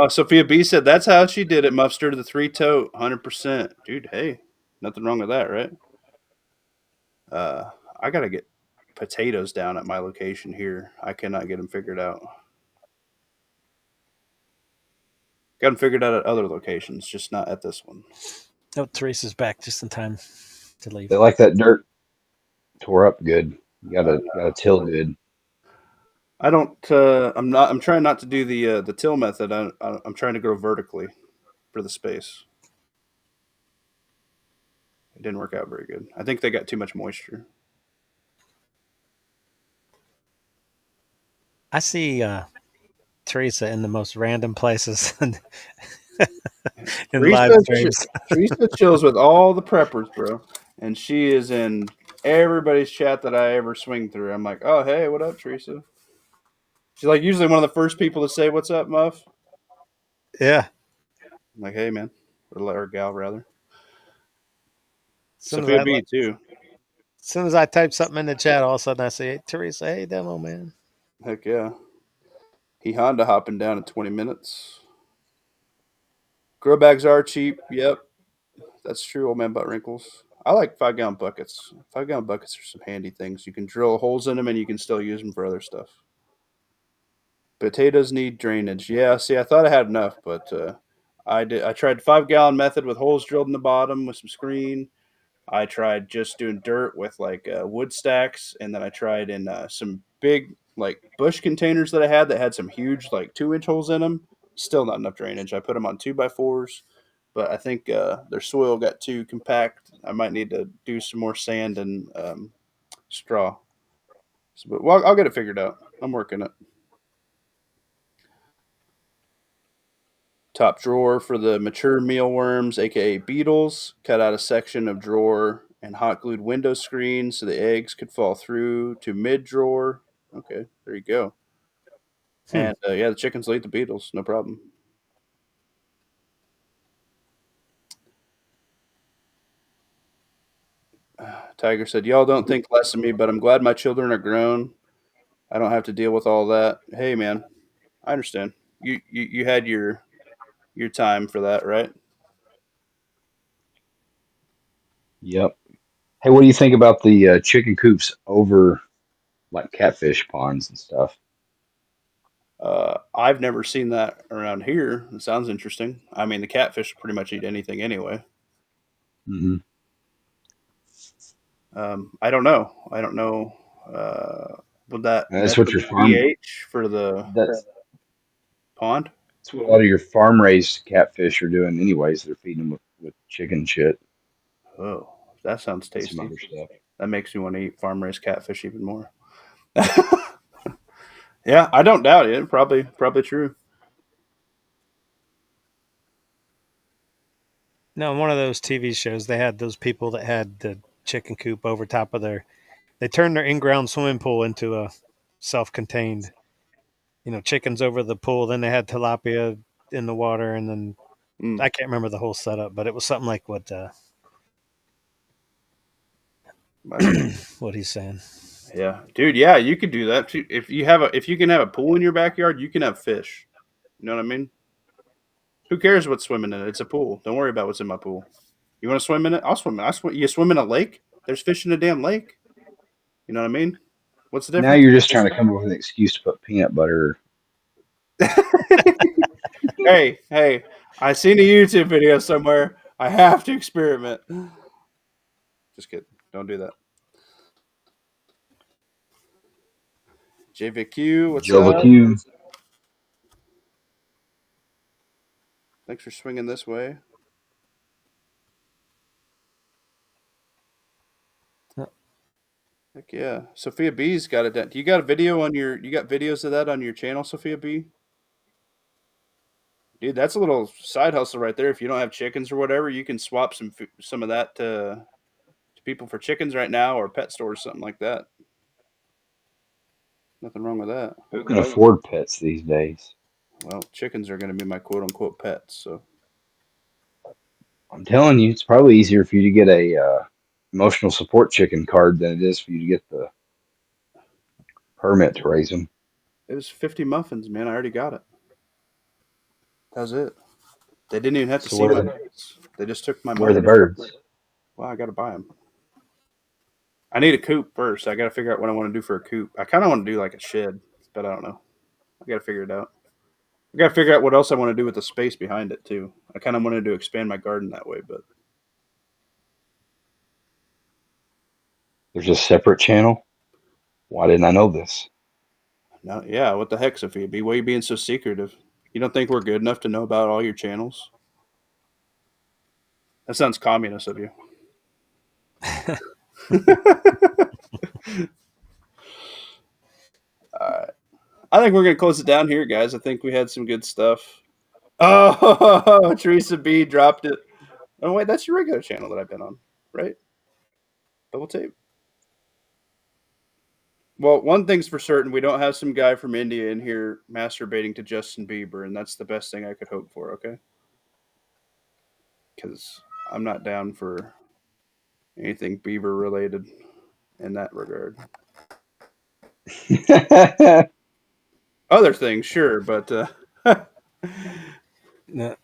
Speaker 1: Sophia B said that's how she did it. Mustard the 3-tote, 100%. Dude, hey, nothing wrong with that, right? I gotta get potatoes down at my location here. I cannot get them figured out. Got them figured out at other locations, just not at this one.
Speaker 4: Oh, Teresa's back just in time to leave.
Speaker 2: They like that dirt tore up good. You gotta till good.
Speaker 1: I don't. I'm trying not to do the till method. I'm trying to grow vertically for the space. It didn't work out very good. I think they got too much moisture.
Speaker 4: I see Teresa in the most random places in live streams.
Speaker 1: Teresa chills with all the preppers, bro, and she is in everybody's chat that I ever swing through. I'm like, oh hey, what up, Teresa? She's like usually one of the first people to say, "What's up, Muff?"
Speaker 4: Yeah.
Speaker 1: I'm like, hey man, or gal rather.
Speaker 4: Soon
Speaker 1: Sophia B too.
Speaker 4: As soon as I type something in the chat, all of a sudden I say, "Hey, Teresa, hey, demo man."
Speaker 1: Heck yeah. He Honda hopping down in 20 minutes. Grow bags are cheap. Yep. That's true, old man butt wrinkles. I like 5-gallon buckets. 5-gallon buckets are some handy things. You can drill holes in them and you can still use them for other stuff. Potatoes need drainage. Yeah, see, I thought I had enough, but I tried 5-gallon method with holes drilled in the bottom with some screen. I tried just doing dirt with like wood stacks, and then I tried in some big like bush containers that I had some huge like 2-inch holes in them. Still not enough drainage. I put them on 2x4s, but I think their soil got too compact. I might need to do some more sand and straw. But I'll get it figured out. I'm working it. Top drawer for the mature mealworms, aka beetles. Cut out a section of drawer and hot glued window screen so the eggs could fall through to mid drawer. Okay, there you go. And yeah, the chickens will eat the beetles, no problem. Tiger said, "Y'all don't think less of me, but I'm glad my children are grown. I don't have to deal with all that." Hey, man, I understand. You had your time for that, right?
Speaker 2: Yep. Hey, what do you think about the chicken coops over like catfish ponds and stuff?
Speaker 1: I've never seen that around here. It sounds interesting. I mean, the catfish pretty much eat anything anyway.
Speaker 2: Mm-hmm.
Speaker 1: I don't know. I don't know. Would that
Speaker 2: That's
Speaker 1: mess
Speaker 2: what
Speaker 1: with
Speaker 2: your
Speaker 1: the
Speaker 2: farm.
Speaker 1: pH for the
Speaker 2: That's
Speaker 1: pond?
Speaker 2: that's what a lot of your farm raised catfish are doing, anyways. They're feeding them with chicken shit
Speaker 1: Oh, that sounds
Speaker 2: and some
Speaker 1: tasty.
Speaker 2: other stuff.
Speaker 1: That makes me want to eat farm raised catfish even more. Yeah, I don't doubt it. Probably true.
Speaker 4: No, in one of those TV shows, they had those people that had the chicken coop over top of their. They turned their in-ground swimming pool into a self-contained, chickens over the pool. Then they had tilapia in the water, and then
Speaker 1: Mm.
Speaker 4: I can't remember the whole setup, but it was something like what what he's saying.
Speaker 1: Yeah, dude. Yeah, you could do that too. If you can have a pool in your backyard, you can have fish. You know what I mean? Who cares what's swimming in it? It's a pool. Don't worry about what's in my pool. You want to swim in it? I'll swim. You swim in a lake? There's fish in a damn lake. You know what I mean? What's the
Speaker 2: Now
Speaker 1: difference?
Speaker 2: you're just trying to come up with an excuse to put peanut butter.
Speaker 1: Hey! I seen a YouTube video somewhere. I have to experiment. Just kidding. Don't do that. JVQ, what's
Speaker 2: Jova
Speaker 1: up?
Speaker 2: Q.
Speaker 1: Thanks for swinging this way. Heck yeah. Sophia B's got it done. Do you got a video on you got videos of that on your channel, Sophia B? Dude, that's a little side hustle right there. If you don't have chickens or whatever, you can swap some of that to people for chickens right now or pet stores, something like that. Nothing wrong with that.
Speaker 2: Who can afford pets these days?
Speaker 1: Well, chickens are going to be my quote unquote pets. So
Speaker 2: I'm telling you, it's probably easier for you to get a emotional support chicken card than it is for you to get the permit to raise them.
Speaker 1: it was 50 muffins, man. I already got it. That was it. They didn't even have to
Speaker 2: So
Speaker 1: see
Speaker 2: where
Speaker 1: my
Speaker 2: are the-
Speaker 1: birds. They just took my
Speaker 2: Where are the
Speaker 1: muffins.
Speaker 2: birds?
Speaker 1: Well, I got to buy them. I need a coop first. I got to figure out what I want to do for a coop. I kind of want to do like a shed, but I don't know. I got to figure it out. I got to figure out what else I want to do with the space behind it too. I kind of wanted to expand my garden that way, but
Speaker 2: There's a separate channel? Why didn't I know this?
Speaker 1: no, yeah. What the heck, Sophia B? Why are you being so secretive? You don't think we're good enough to know about all your channels? That sounds communist of you. All right. I think we're going to close it down here, guys. I think we had some good stuff. Oh, Teresa B dropped it. Oh, wait, that's your regular channel that I've been on, right? Double tape. Well, one thing's for certain. We don't have some guy from India in here masturbating to Justin Bieber, and that's the best thing I could hope for, okay? Because I'm not down for anything Bieber related in that regard. Other things, sure, but
Speaker 4: No.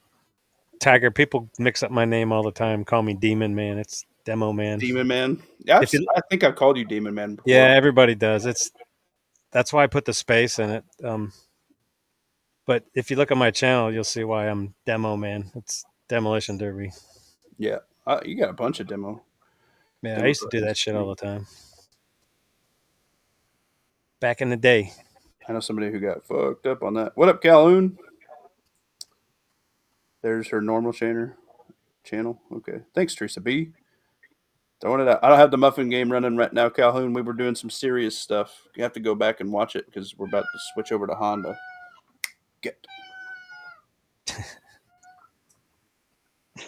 Speaker 4: Tiger, people mix up my name all the time. Call me Demon Man. It's Demo Man.
Speaker 1: Demon Man. Yeah,
Speaker 4: If you-
Speaker 1: I think I've called you Demon Man before.
Speaker 4: Yeah, everybody does. That's why I put the space in it. But if you look at my channel, you'll see why I'm Demo Man. It's Demolition Derby.
Speaker 1: Yeah. You got a bunch of demo.
Speaker 4: Yeah, I used to do that shit all the time. Back in the day.
Speaker 1: I know somebody who got fucked up on that. What up, Calhoun? There's her normal channel. Okay. Thanks, Teresa B. Throwing it out. I don't have the muffin game running right now, Calhoun. We were doing some serious stuff. You have to go back and watch it because we're about to switch over to Honda. Get.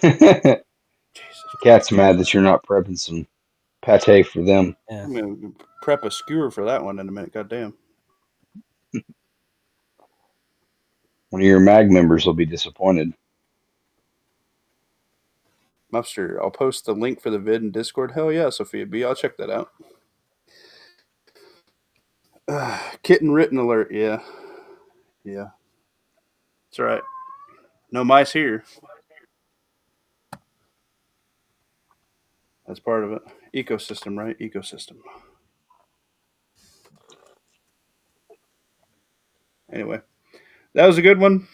Speaker 2: The
Speaker 1: Jesus,
Speaker 2: cat's mad that you're not prepping some pate for them.
Speaker 4: Yeah.
Speaker 1: I'm gonna prep a skewer for that one in a minute. Goddamn.
Speaker 2: One of your mag members will be disappointed.
Speaker 1: Mupster, I'll post the link for the vid in Discord. Hell yeah, Sophia B. I'll check that out. Kitten written alert. Yeah. Yeah. That's right. No mice here. That's part of it. Ecosystem, right? Ecosystem. Anyway, that was a good one.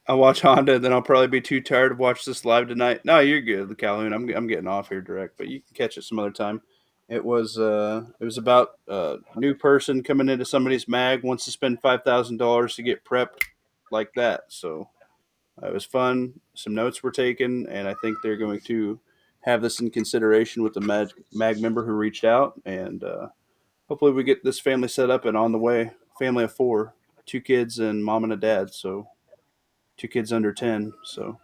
Speaker 1: I'll watch Honda, then I'll probably be too tired to watch this live tonight. No, you're good, the Calhoun. I'm getting off here direct, but you can catch it some other time. It was about a new person coming into somebody's mag, wants to spend $5,000 to get prepped like that. So it was fun. Some notes were taken, and I think they're going to have this in consideration with the mag member who reached out, and hopefully we get this family set up and on the way. Family of 4, 2 kids and mom and a dad. So 2 kids under 10. So,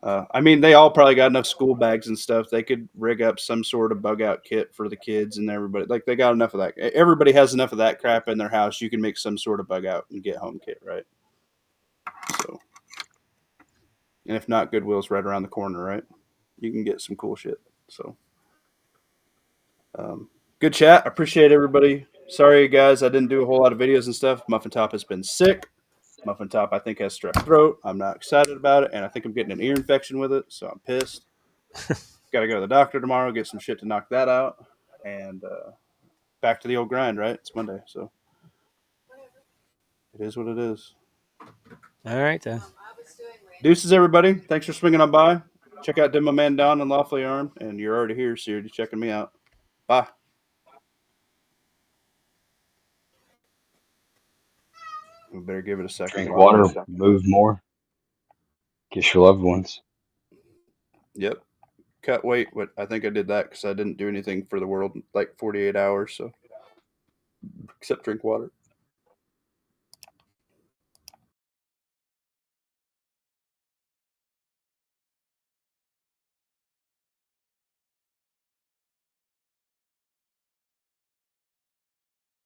Speaker 1: I mean, they all probably got enough school bags and stuff. They could rig up some sort of bug out kit for the kids and everybody. Like, they got enough of that. Everybody has enough of that crap in their house. You can make some sort of bug out and get home kit, right? So, and if not, Goodwill's right around the corner, right? You can get some cool shit. So, good chat. I appreciate everybody. Sorry, guys, I didn't do a whole lot of videos and stuff. Muffin Top has been sick. Muffin Top, I think, has strep throat. I'm not excited about it, and I think I'm getting an ear infection with it, so I'm pissed. Got to go to the doctor tomorrow, get some shit to knock that out, and back to the old grind, right? It's Monday, so it is what it is.
Speaker 4: All right, then.
Speaker 1: Deuces, everybody. Thanks for swinging on by. Check out Demo Man Down and Lawfully Armed, and you're already here, so you're checking me out. Bye. We better give it a second.
Speaker 2: Drink water, move more, kiss your loved ones.
Speaker 1: Yep. Cut weight. But I think I did that because I didn't do anything for the world in like 48 hours. So, except drink water.